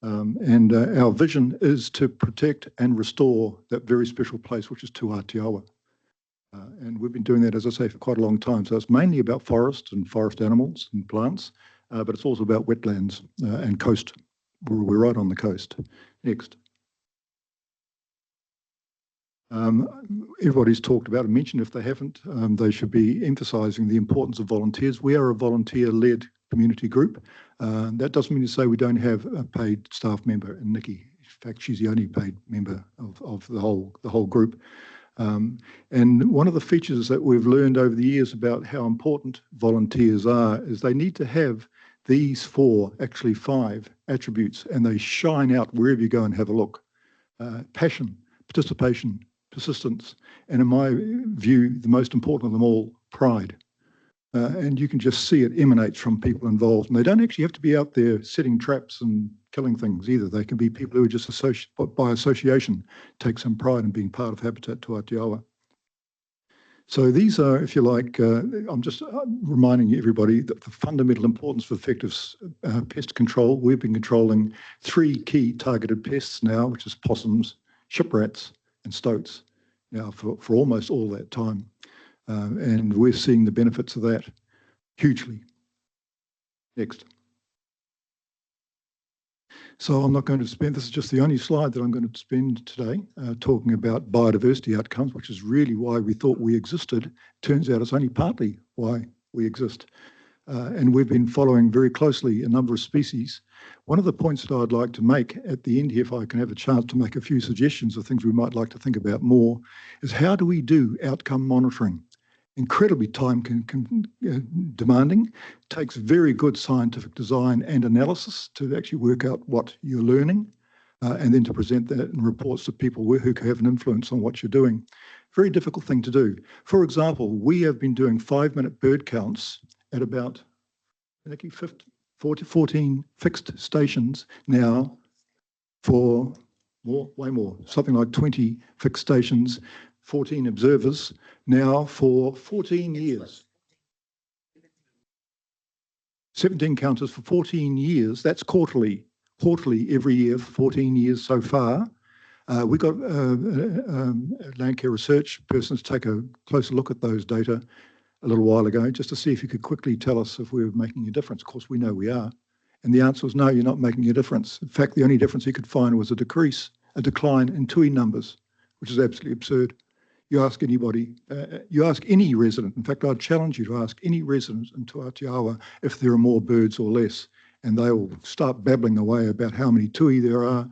And our vision is to protect and restore that very special place, which is Tuatiwa. And we've been doing that, as I say, for quite a long time. So it's mainly about forest and forest animals and plants, but it's also about wetlands and coast. We're right on the coast. Next. Everybody's talked about and mentioned, if they haven't, they should be emphasising the importance of volunteers. We are a volunteer-led community group. That doesn't mean to say we don't have a paid staff member in Nikki. In fact, she's the only paid member of the whole group. And one of the features that we've learned over the years about how important volunteers are is they need to have these 4, actually 5 attributes, and they shine out wherever you go and have a look. Passion, participation, persistence, and in my view, the most important of them all, pride. And you can just see it emanates from people involved. And they don't actually have to be out there setting traps and killing things either. They can be people who are just by association take some pride in being part of Habitat Tuatiwa. So these are, if you like, I'm just reminding everybody that the fundamental importance for effective pest control. We've been controlling 3 key targeted pests now, which is possums, ship rats and stoats now for almost all that time. And we're seeing the benefits of that hugely. Next. So I'm not going to spend, this is just the only slide that I'm going to spend today talking about biodiversity outcomes, which is really why we thought we existed. Turns out it's only partly why we exist. and we've been following very closely a number of species. One of the points that I'd like to make at the end here, if I can have a chance to make a few suggestions of things we might like to think about more, is how do we do outcome monitoring? Incredibly time demanding, takes very good scientific design and analysis to actually work out what you're learning, and then to present that in reports to people who have an influence on what you're doing. Very difficult thing to do. For example, we have been doing 5-minute bird counts at about 14 fixed stations now for way more, something like 20 fixed stations, 14 observers now for 14 years. 17 counters for 14 years. That's quarterly every year for 14 years so far. We got land care research person to take a closer look at those data a little while ago, just to see if you could quickly tell us if we were making a difference. Of course, we know we are. And the answer was no, you're not making a difference. In fact, the only difference he could find was a decline in tui numbers, which is absolutely absurd. You ask anybody, you ask any resident, in fact, I'd challenge you to ask any resident in Tuatiawa if there are more birds or less, and they will start babbling away about how many tui there are,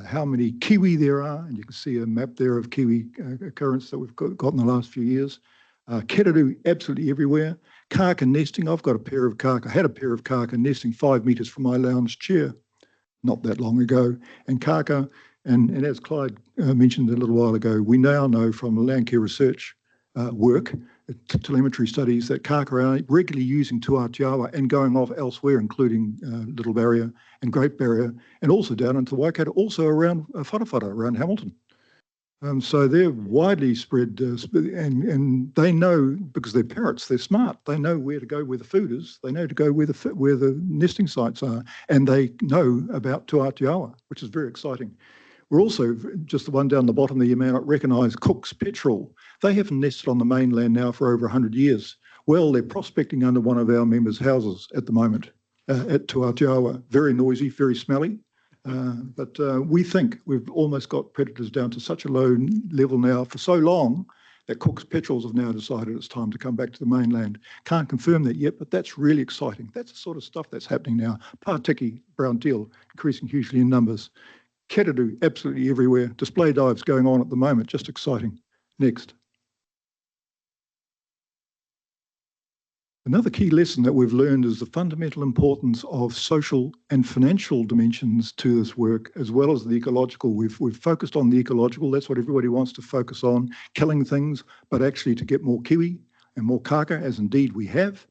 how many kiwi there are, and you can see a map there of kiwi occurrence that we've got in the last few years. Keradu absolutely everywhere. Kaka nesting, I've got a pair of kaka, had a pair of kaka nesting 5 metres from my lounge chair not that long ago. And kaka, and as Clyde mentioned a little while ago, we now know from land care research work, telemetry studies, that kaka are regularly using Tuatiawa and going off elsewhere, including Little Barrier and Great Barrier, and also down into Waikato, also around Whatawhata, around Hamilton. So they're widely spread, and they know, because they're parrots, they're smart. They know where to go where the food is. They know to go where the nesting sites are, and they know about Tuatiawa, which is very exciting. We're also, just the one down the bottom there, you may not recognise Cook's petrel. They haven't nested on the mainland now for over 100 years. Well, they're prospecting under one of our members' houses at the moment at Tuatiawa. Very noisy, very smelly. But we think we've almost got predators down to such a low level now for so long that Cook's petrels have now decided it's time to come back to the mainland. Can't confirm that yet, but that's really exciting. That's the sort of stuff that's happening now. Pārtiki, brown teal, increasing hugely in numbers. Keradu, absolutely everywhere. Display dives going on at the moment, just exciting. Next. Another key lesson that we've learned is the fundamental importance of social and financial dimensions to this work, as well as the ecological. We've focused on the ecological. That's what everybody wants to focus on, killing things, but actually to get more kiwi and more kaka, as indeed we have.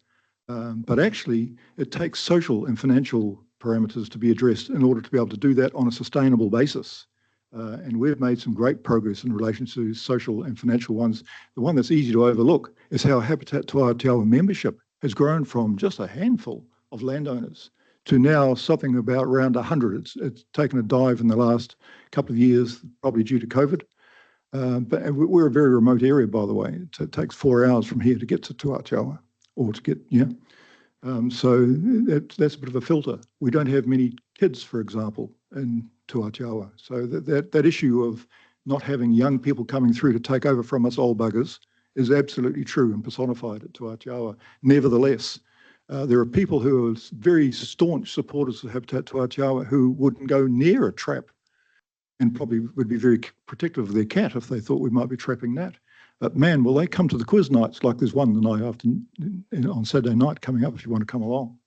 But actually, it takes social and financial parameters to be addressed in order to be able to do that on a sustainable basis. And we've made some great progress in relation to social and financial ones. The one that's easy to overlook is how Habitat Tuatiawa membership has grown from just a handful of landowners to now something about around 100. It's taken a dive in the last couple of years, probably due to COVID. But we're a very remote area, by the way. It takes 4 hours from here to get to Tuatiawa, or to get, so that's a bit of a filter. We don't have many kids, for example, in Tuatiawa. So that issue of not having young people coming through to take over from us old buggers is absolutely true and personified at Tuatiawa. Nevertheless, there are people who are very staunch supporters of Habitat Tuatiawa who wouldn't go near a trap and probably would be very protective of their cat if they thought we might be trapping that. But man, will they come to the quiz nights, like there's one the night after on Saturday night coming up if you want to come along.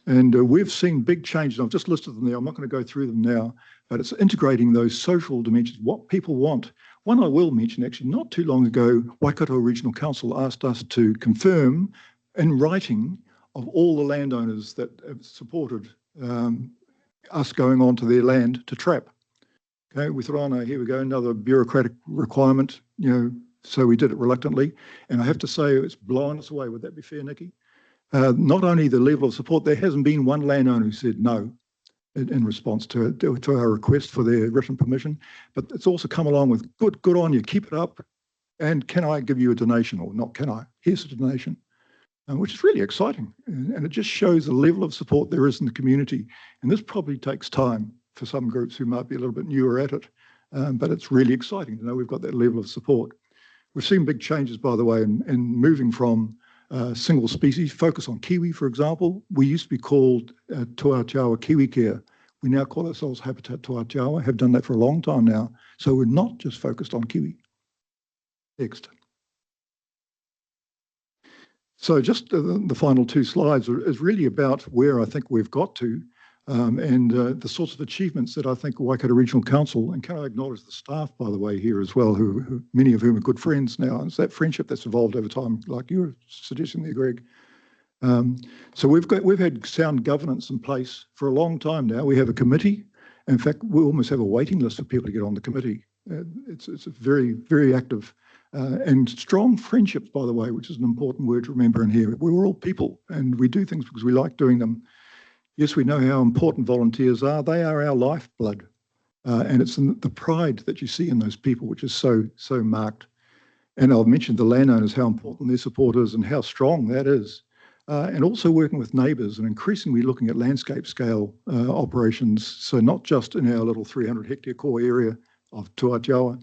And we've seen big changes. I've just listed them there. I'm not going to go through them now, but it's integrating those social dimensions, what people want. One I will mention, actually, not too long ago, Waikato Regional Council asked us to confirm in writing of all the landowners that have supported us going onto their land to trap. Okay, we thought, oh no, here we go, another bureaucratic requirement, so we did it reluctantly. And I have to say, it's blown us away. Would that be fair, Nikki? Not only the level of support, there hasn't been one landowner who said no in response to our request for their written permission, but it's also come along with good on you, keep it up, and can I give you a donation, or not can I? Here's a donation, which is really exciting, and it just shows the level of support there is in the community. And this probably takes time for some groups who might be a little bit newer at it, but it's really exciting to know we've got that level of support. We've seen big changes, by the way, in moving from single species, focus on kiwi, for example. We used to be called Tuatawa Kiwi Care. We now call ourselves Habitat Tuatawa, have done that for a long time now. So we're not just focused on kiwi. Next. So just the final two slides is really about where I think we've got to and the sorts of achievements that I think Waikato Regional Council, and can I acknowledge the staff, by the way, here as well, who many of whom are good friends now. And it's that friendship that's evolved over time, like you were suggesting there, Greg. So we've had sound governance in place for a long time now. We have a committee. In fact, we almost have a waiting list for people to get on the committee. It's a very, very active and strong friendships, by the way, which is an important word to remember in here. We're all people and we do things because we like doing them. Yes, we know how important volunteers are. They are our lifeblood. And it's the pride that you see in those people, which is so marked. And I've mentioned the landowners, how important their support is and how strong that is. And also working with neighbours and increasingly looking at landscape scale operations. So not just in our little 300 hectare core area of Tuatawa.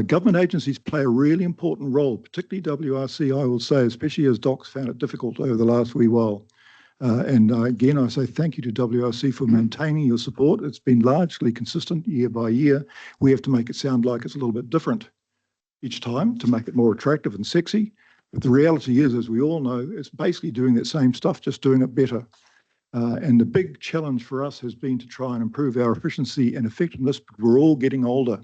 Government agencies play a really important role, particularly WRC, I will say, especially as DOC's found it difficult over the last wee while. And again, I say thank you to WRC for maintaining your support. It's been largely consistent year by year. We have to make it sound like it's a little bit different each time to make it more attractive and sexy. But the reality is, as we all know, it's basically doing that same stuff, just doing it better. And the big challenge for us has been to try and improve our efficiency and effectiveness because we're all getting older.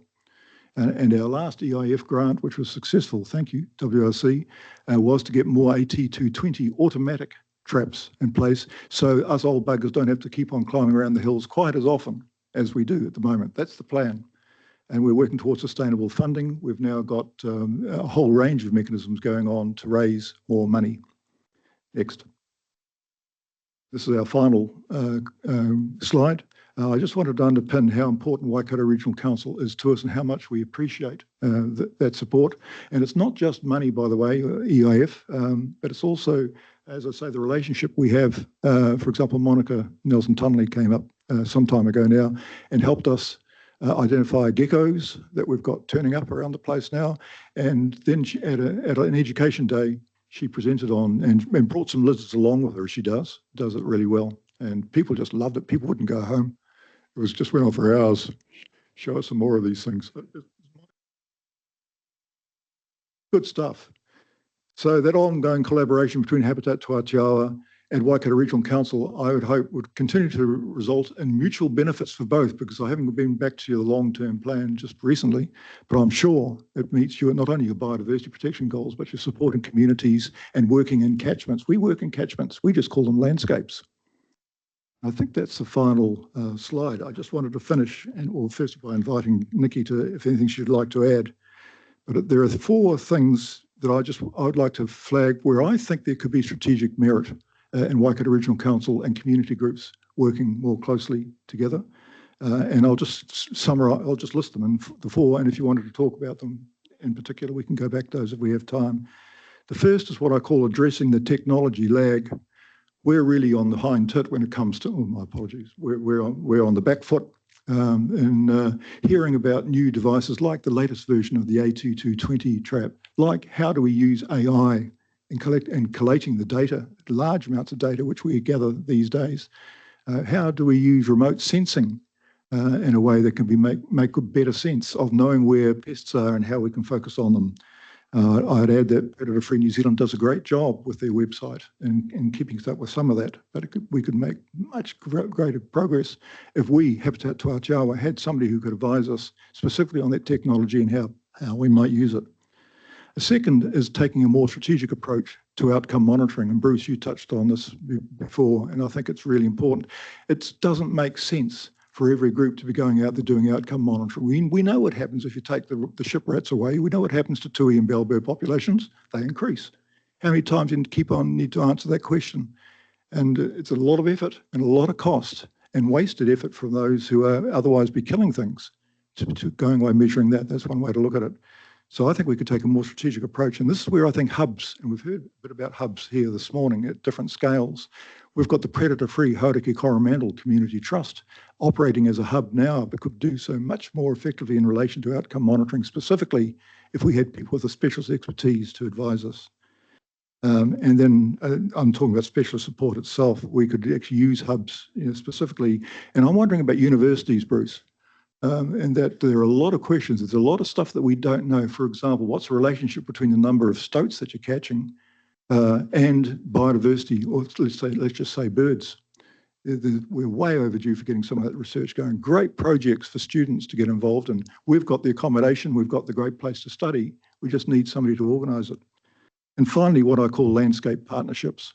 And our last EIF grant, which was successful, thank you, WRC, was to get more AT220 automatic traps in place so us old buggers don't have to keep on climbing around the hills quite as often as we do at the moment. That's the plan. And we're working towards sustainable funding. We've now got a whole range of mechanisms going on to raise more money. Next. This is our final slide. I just wanted to underpin how important Waikato Regional Council is to us and how much we appreciate that support. And it's not just money, by the way, EIF, but it's also, as I say, the relationship we have. For example, Monica Nelson-Tunley came up some time ago now and helped us identify geckos that we've got turning up around the place now. And then she, at an education day, she presented on and brought some lizards along with her. She does it really well. And people just loved it. People wouldn't go home. It was just went on for hours. Show us some more of these things. Good stuff. So that ongoing collaboration between Habitat Tuatawa and Waikato Regional Council, I would hope, would continue to result in mutual benefits for both, because I haven't been back to your long-term plan just recently, but I'm sure it meets your, not only your biodiversity protection goals, but you're supporting communities and working in catchments. We work in catchments. We just call them landscapes. I think that's the final slide. I just wanted to finish, first by inviting Nikki to, if anything she'd like to add. But there are 4 things that I would like to flag where I think there could be strategic merit in Waikato Regional Council and community groups working more closely together. And I'll just summarize, I'll just list them in the 4. And if you wanted to talk about them in particular, we can go back to those if we have time. The first is what I call addressing the technology lag. We're really on the hind tit when it comes to, my apologies, we're on the back foot in hearing about new devices like the latest version of the AT220 trap, like how do we use AI in collating the data, large amounts of data which we gather these days. How do we use remote sensing in a way that can make better sense of knowing where pests are and how we can focus on them. I'd add that Predator Free New Zealand does a great job with their website in keeping up with some of that, but we could make much greater progress if we, Habitat Tuatawa, had somebody who could advise us specifically on that technology and how we might use it. The second is taking a more strategic approach to outcome monitoring, and Bruce, you touched on this before, and I think it's really important. It doesn't make sense for every group to be going out there doing outcome monitoring. We know what happens if you take the ship rats away. We know what happens to tui and bellbird populations. They increase. How many times do you need to answer that question? And it's a lot of effort and a lot of cost and wasted effort from those who are otherwise be killing things to going away measuring that. That's one way to look at it. So I think we could take a more strategic approach. And this is where I think hubs, and we've heard a bit about hubs here this morning at different scales. We've got the predator-free Hauraki Coromandel Community Trust operating as a hub now, but could do so much more effectively in relation to outcome monitoring, specifically if we had people with a specialist expertise to advise us. And then I'm talking about specialist support itself. We could actually use hubs, specifically. And I'm wondering about universities, Bruce, and that there are a lot of questions. There's a lot of stuff that we don't know. For example, what's the relationship between the number of stoats that you're catching and biodiversity, or let's just say birds. We're way overdue for getting some of that research going. Great projects for students to get involved in. We've got the accommodation, we've got the great place to study. We just need somebody to organise it. And finally, what I call landscape partnerships.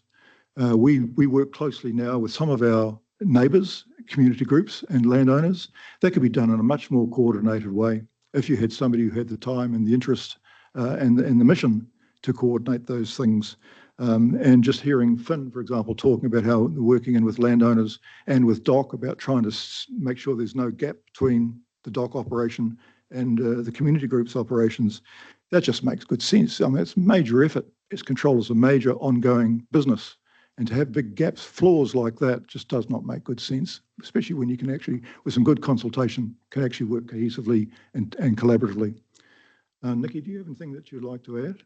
We work closely now with some of our neighbours, community groups and landowners. That could be done in a much more coordinated way if you had somebody who had the time and the interest and the mission to coordinate those things. And just hearing Finn, for example, talking about how they're working in with landowners and with DOC about trying to make sure there's no gap between the DOC operation and the community groups operations, that just makes good sense. I mean, it's major effort. It's controlled as a major ongoing business. And to have big gaps, flaws like that just does not make good sense, especially when you can actually, with some good consultation, can actually work cohesively and collaboratively. Nikki, do you have anything that you'd like to add?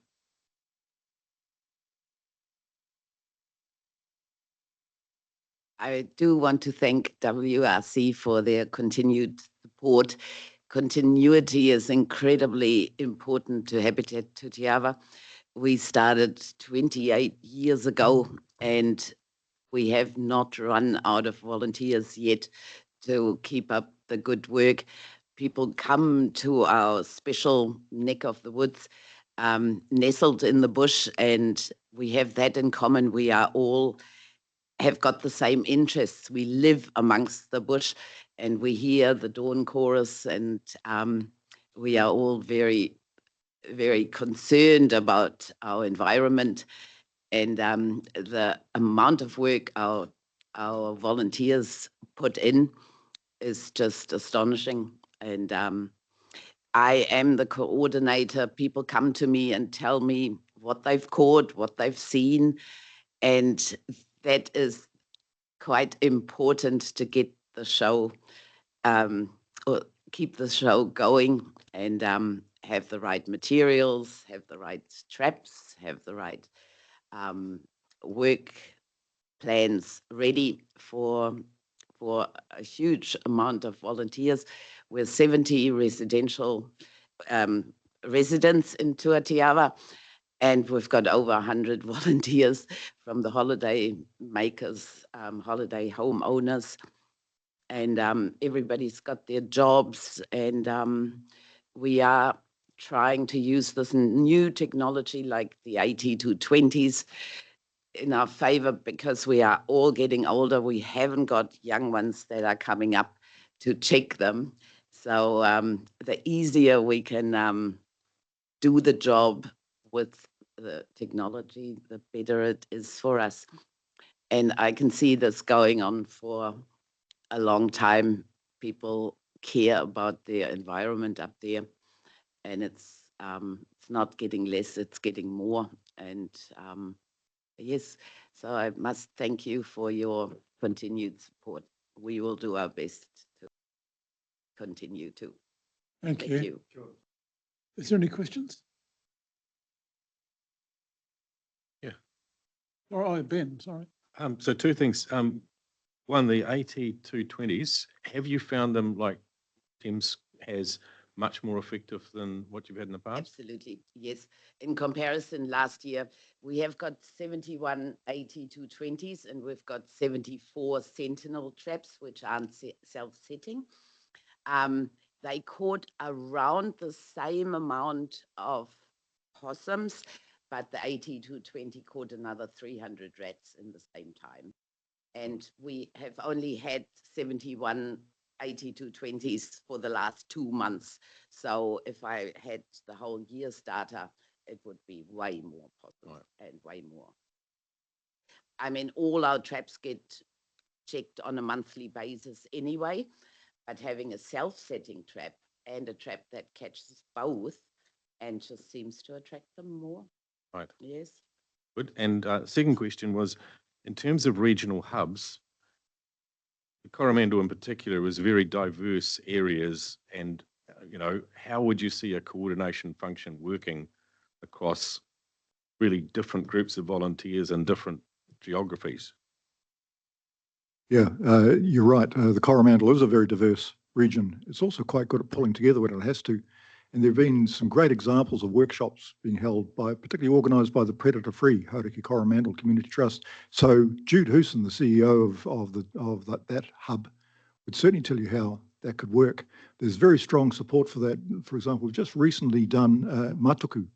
I do want to thank WRC for their continued support. Continuity is incredibly important to Habitat Tutiawa. We started 28 years ago and we have not run out of volunteers yet to keep up the good work. People come to our special neck of the woods, nestled in the bush, and we have that in common. We are all have got the same interests. We live amongst the bush and we hear the dawn chorus, and we are all very, very concerned about our environment and the amount of work our volunteers put in is just astonishing. And I am the coordinator. People come to me and tell me what they've caught, what they've seen, and that is quite important to get the show, or keep the show going, and have the right materials, have the right traps, have the right work plans ready for a huge amount of volunteers. We're 70 residential residents in Tuatiawa, and we've got over 100 volunteers from the holiday makers, holiday homeowners, and everybody's got their jobs, and we are trying to use this new technology like the 8220s in our favor, because we are all getting older. We haven't got young ones that are coming up to check them. So the easier we can do the job with the technology, the better it is for us. And I can see this going on for a long time. People care about their environment up there, and it's not getting less, it's getting more. And yes, so I must thank you for your continued support. We will do our best to continue to. Thank you. Is there any questions? Yeah. All right, Ben, sorry. So two things. One, the AT220s, have you found them, like Tim's has, much more effective than what you've had in the past? Absolutely, yes. In comparison, last year, we have got 71 AT220s and we've got 74 Sentinel traps, which aren't self-setting. They caught around the same amount of possums, but the AT220 caught another 300 rats in the same time. And we have only had 71 AT220s for the last 2 months. So if I had the whole year's data, it would be way more possums and way more. I mean, all our traps get checked on a monthly basis anyway, but having a self-setting trap and a trap that catches both and just seems to attract them more. Right. Yes. Good. And second question was, in terms of regional hubs, Coromandel in particular is very diverse areas, and how would you see a coordination function working across really different groups of volunteers and different geographies. Yeah, you're right. The Coromandel is a very diverse region. It's also quite good at pulling together when it has to. And there have been some great examples of workshops being held by, particularly organised by the predator-free Hauraki Coromandel Community Trust. So Jude Hooson, the CEO of that hub, would certainly tell you how that could work. There's very strong support for that. For example, we've just recently done matuku,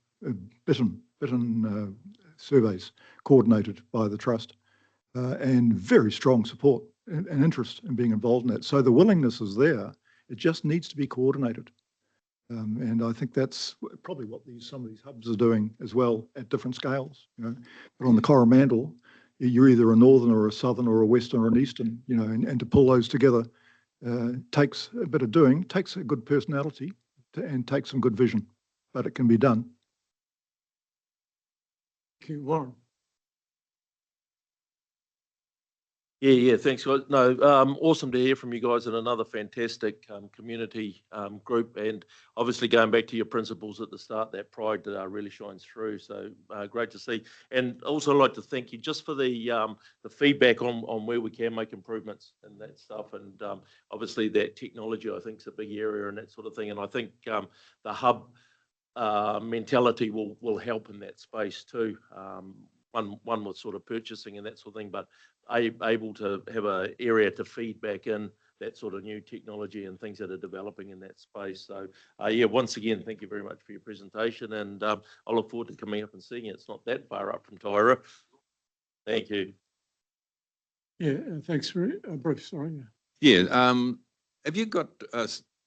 bitten surveys coordinated by the trust, and very strong support and interest in being involved in that. So the willingness is there. It just needs to be coordinated. And I think that's probably what some of these hubs are doing as well at different scales. But on the Coromandel, you're either a northern or a southern or a western or an eastern, and to pull those together takes a bit of doing, takes a good personality, and takes some good vision, but it can be done. Thank you, Warren. Yeah, thanks, guys. No, awesome to hear from you guys, and another fantastic community group. And obviously, going back to your principles at the start, that pride really shines through. So great to see. And also, I'd like to thank you just for the feedback on where we can make improvements and that stuff. And obviously, that technology, I think, is a big area and that sort of thing. And I think the hub mentality will help in that space too. One with sort of purchasing and that sort of thing, but able to have an area to feed back in that sort of new technology and things that are developing in that space. So yeah, once again, thank you very much for your presentation, and I look forward to coming up and seeing it. It's not that far up from Taira. Thank you. Yeah, thanks, Bruce. Sorry. Yeah, have you got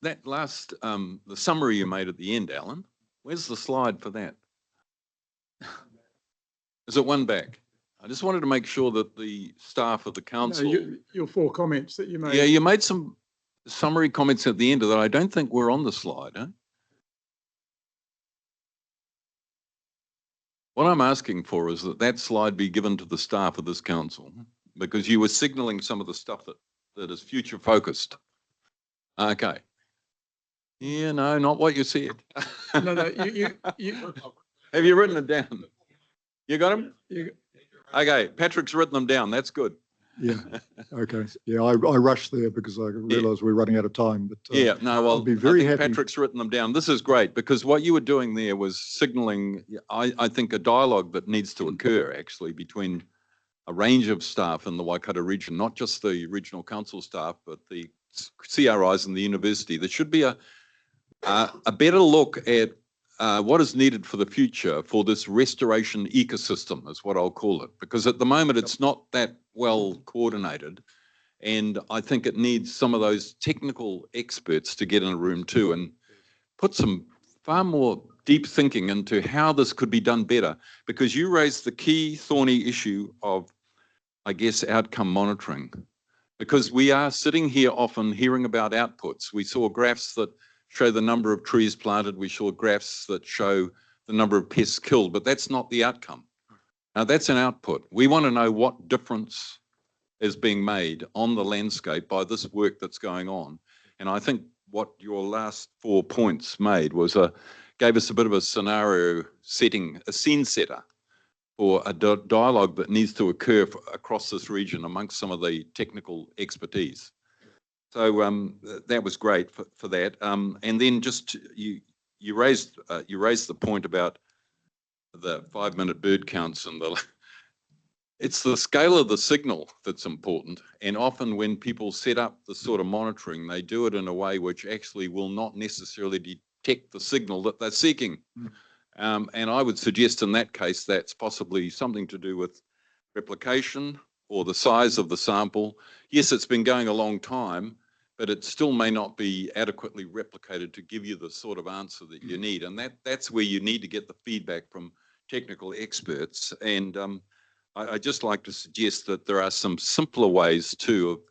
that last, the summary you made at the end, Alan? Where's the slide for that? Is it one back? I just wanted to make sure that the staff of the council... No, your 4 comments that you made. Yeah, you made some summary comments at the end of that I don't think were on the slide. Eh? What I'm asking for is that slide be given to the staff of this council, because you were signalling some of the stuff that is future focused. Okay. Yeah, no, not what you said. No, you Have you written it down? You got them? You, Okay, Patrick's written them down. That's good. Yeah. Okay. Yeah, I rushed there because I realised we're running out of time. But yeah, no, well, I'll be very happy. Patrick's written them down. This is great because what you were doing there was signalling, I think, a dialogue that needs to occur actually between a range of staff in the Waikato region, not just the regional council staff, but the CRIs and the university. There should be a better look at what is needed for the future for this restoration ecosystem is what I'll call it, because at the moment it's not that well coordinated, and I think it needs some of those technical experts to get in a room too and put some far more deep thinking into how this could be done better, because you raised the key thorny issue of, I guess, outcome monitoring, because we are sitting here often hearing about outputs. We saw graphs that show the number of trees planted. We saw graphs that show the number of pests killed, but that's not the outcome. Now that's an output. We want to know what difference is being made on the landscape by this work that's going on. And I think what your last 4 points made was gave us a bit of a scenario setting, a scene setter for a dialogue that needs to occur across this region amongst some of the technical expertise. So that was great for that. And then just you raised the point about the 5-minute bird counts and it's the scale of the signal that's important. And often when people set up the sort of monitoring, they do it in a way which actually will not necessarily detect the signal that they're seeking. And I would suggest in that case that's possibly something to do with replication or the size of the sample. Yes, it's been going a long time, but it still may not be adequately replicated to give you the sort of answer that you need. And that's where you need to get the feedback from technical experts. And I'd just like to suggest that there are some simpler ways too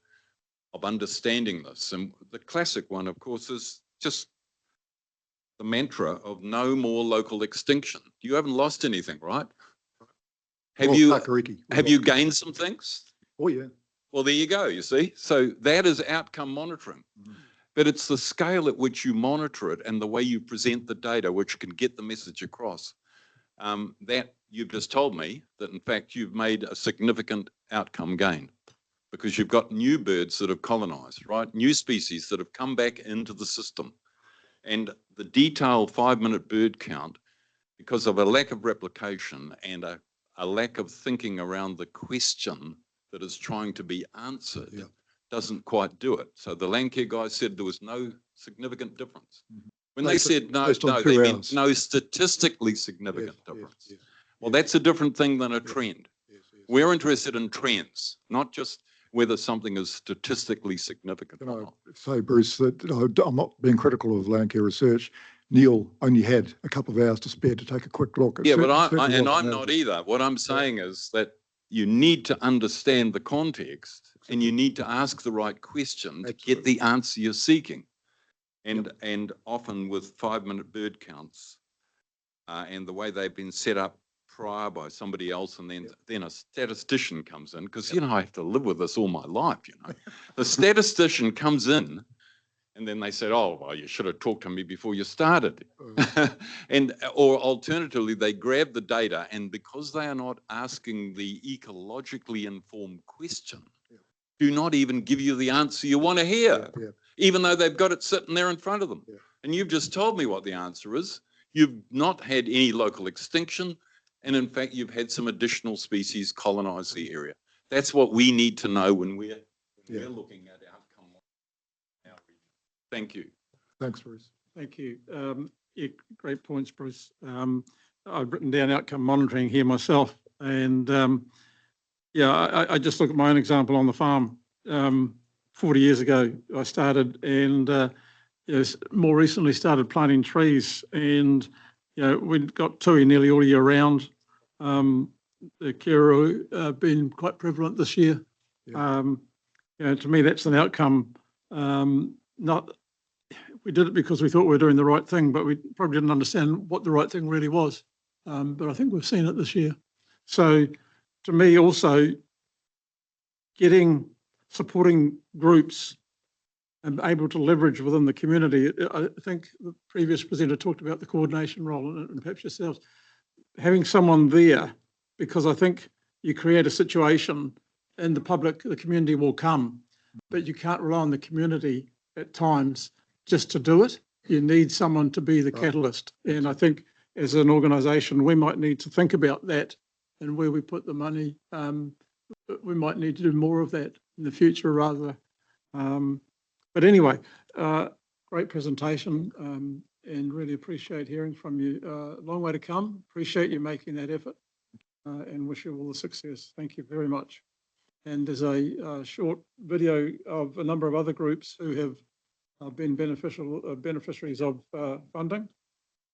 of understanding this. And the classic one, of course, is just the mantra of no more local extinction. You haven't lost anything, right? Have you gained some things? Oh, yeah. Well, there you go, you see. So that is outcome monitoring. But it's the scale at which you monitor it and the way you present the data which can get the message across. that you've just told me that in fact you've made a significant outcome gain because you've got new birds that have colonized, right? New species that have come back into the system. And the detailed 5-minute bird count, because of a lack of replication and a lack of thinking around the question that is trying to be answered, doesn't quite do it. So the Landcare guys said there was no significant difference. When they said no, they meant no statistically significant difference. Well, that's a different thing than a trend. We're interested in trends, not just whether something is statistically significant or not. Say, Bruce, that I'm not being critical of Landcare research. Neil only had a couple of hours to spare to take a quick look. Yeah, but I'm not either. What I'm saying is that you need to understand the context and you need to ask the right question to get the answer you're seeking. And often with 5-minute bird counts and the way they've been set up prior by somebody else, and then a statistician comes in, because you know I have to live with this all my life, you know. The statistician comes in and then they said, oh, well, you should have talked to me before you started. Or alternatively, they grab the data, and because they are not asking the ecologically informed question, do not even give you the answer you want to hear, even though they've got it sitting there in front of them. And you've just told me what the answer is. You've not had any local extinction, and in fact, you've had some additional species colonize the area. That's what we need to know when we're looking at outcome. Thank you. Thanks, Bruce. Thank you. Yeah, great points, Bruce. I've written down outcome monitoring here myself, and yeah, I just look at my own example on the farm. 40 years ago, I started, and more recently started planting trees, and we've got tui nearly all year round. The kero been quite prevalent this year. To me, that's an outcome. We did it because we thought we were doing the right thing, but we probably didn't understand what the right thing really was. But I think we've seen it this year. So to me also, supporting groups and able to leverage within the community. I think the previous presenter talked about the coordination role, and perhaps yourselves, having someone there, because I think you create a situation and the community will come, but you can't rely on the community at times just to do it. You need someone to be the catalyst. And I think as an organisation, we might need to think about that and where we put the money. We might need to do more of that in the future rather. But anyway, great presentation and really appreciate hearing from you. Long way to come. Appreciate you making that effort and wish you all the success. Thank you very much. And there's a short video of a number of other groups who have been beneficiaries of funding.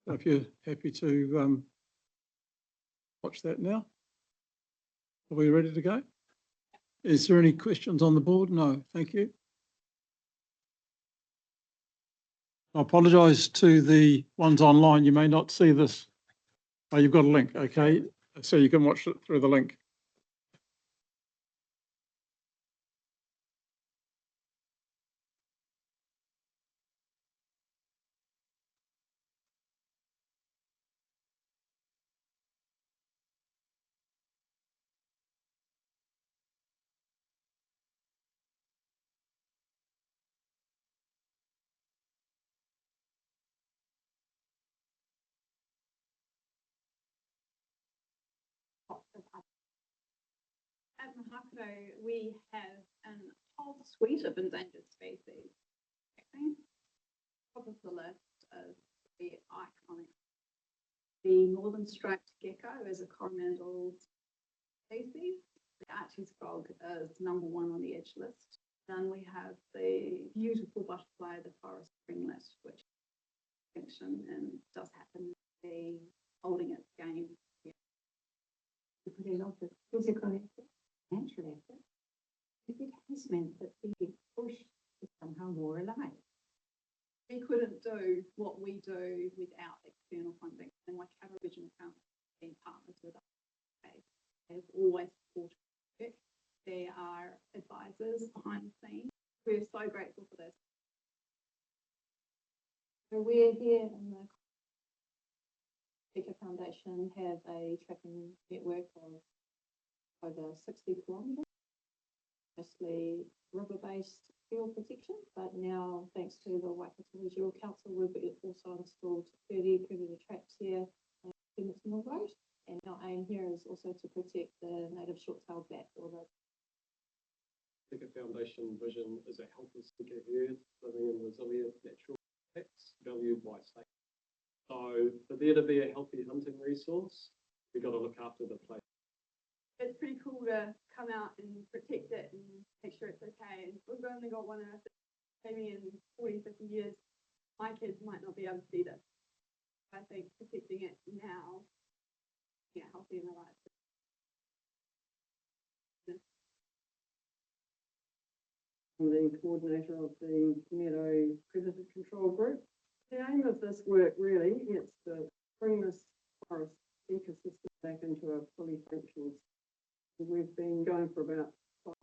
If you're happy to watch that now. Are we ready to go? Is there any questions on the board? No, thank you. I apologise to the ones online. You may not see this. Oh, you've got a link, okay. So you can watch it through the link. At Mahako, we have a whole suite of endangered species. Top of the list is the iconic. The northern striped gecko is a coromandel species. The Archie's frog is #1 on the edge list. Then we have the beautiful butterfly, the forest ringlet, which is extinction and does happen to be holding its game. Physical natural effort, if it has meant that the bush is somehow more alive. We couldn't do what we do without external funding, and like our Regional Council being partners with us, they have always supported it. There are advisors behind the scenes. We're so grateful for this. So we're here in the Karakia Foundation have a tracking network of over 60 kilometres, mostly river-based field protection, but now thanks to the Waikato Regional Council, we've also installed 30 predator traps here on the Mill Road, and our aim here is also to protect the native short-tailed bat, or the Karakia Foundation vision is a healthy seeker herd living in resilient natural habitats valued by state. So for there to be a healthy hunting resource, we've got to look after the place. It's pretty cool to come out and protect it and make sure it's okay. And we've only got one earth, maybe in 40, 50 years, my kids might not be able to see this. I think protecting it now, yeah, healthy in the right. I'm the coordinator of the Meadow Predator Control Group. The aim of this work really is to bring this forest ecosystem back into a fully functional. We've been going for about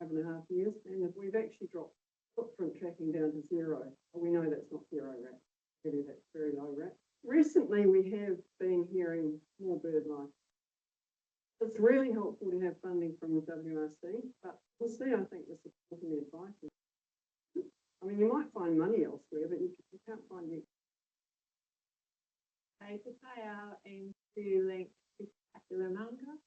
5.5 years, and we've actually dropped footprint tracking down to 0. We know that's not 0 rat, really that's very low rat. Recently we have been hearing more bird life. It's really helpful to have funding from the WRC, but honestly I think the support and the advice is, I mean, you might find money elsewhere, but you can't find it. I could tie out and to link spectacular manga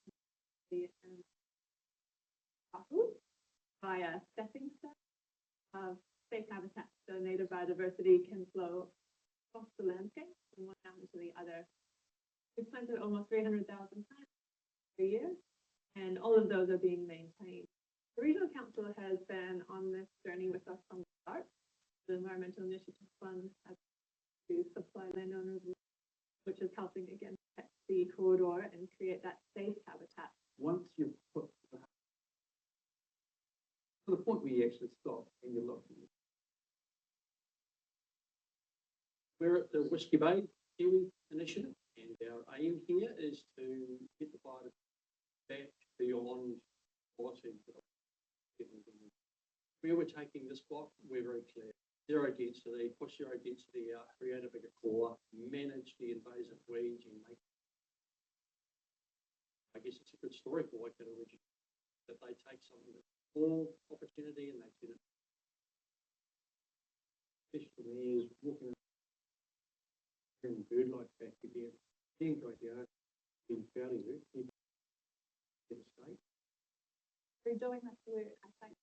via stepping stones of safe habitats, so native biodiversity can flow across the landscape from one mountain to the other. We've planted almost 300,000 plants per year, and all of those are being maintained. The Regional Council has been on this journey with us from the start. The Environmental Initiative Fund has to supply landowners, which is helping again protect the corridor and create that safe habitat. Once you've put to the point where you actually stop and you look. We're at the Whiskey Bay Kiwi Initiative, and our aim here is to get the biodiversity back beyond quality. Where we're taking this block, we're very clear. Zero density, push zero density out, create a bigger core, manage the invasive weeds, and make. I guess it's a good story for Waikato Region that they take something that's small opportunity and they get it. Especially for me is walking and bird life back again, being great yard, being fairly hurt, in the state. We're doing this work, I think.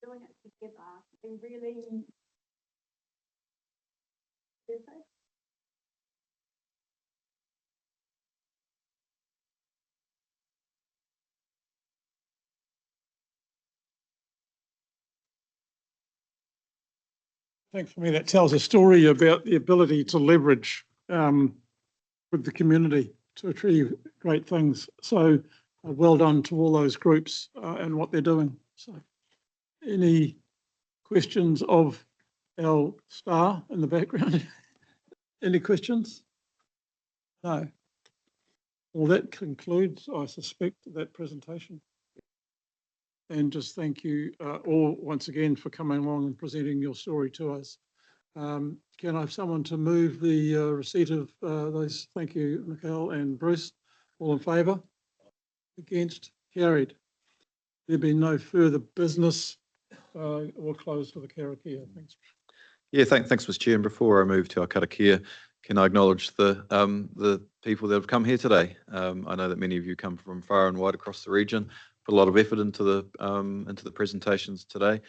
Doing it together, we really I think for me that tells a story about the ability to leverage with the community to achieve great things. So well done to all those groups and what they're doing. So any questions of our star in the background? Any questions? No. Well, that concludes, I suspect, that presentation. And just thank you all once again for coming along and presenting your story to us. Can I have someone to move the receipt of those? Thank you, Michael and Bruce. All in favour? Against? Carried. There being no further business, we'll close to the Karakia. Thanks. Yeah, thanks, Mr. Chair. And before I move to our Karakia, can I acknowledge the people that have come here today? I know that many of you come from far and wide across the region, put a lot of effort into the presentations today.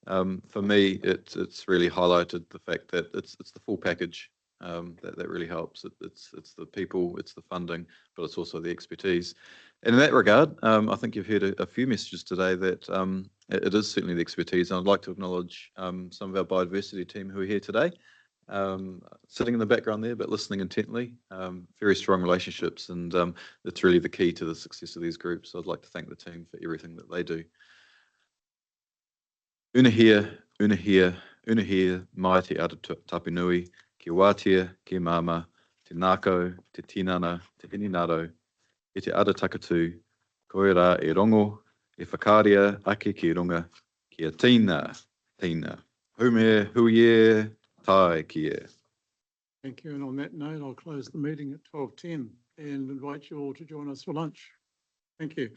For me, it's really highlighted the fact that it's the full package that really helps. It's the people, it's the funding, but it's also the expertise. And in that regard, I think you've heard a few messages today that it is certainly the expertise. And I'd like to acknowledge some of our biodiversity team who are here today, sitting in the background there, but listening intently. Very strong relationships, and it's really the key to the success of these groups. So I'd like to thank the team for everything that they do. Unahia, mai te ara tapinui, ki wātia, ki mama, te nākau, te tinana, te ininaro, e te ara takatū, koe rā e rongo, e whakaria ake ki runga, ki a tīna, hume, huie, tai ki e. Thank you. And on that note, I'll close the meeting at 12:10 and invite you all to join us for lunch. Thank you.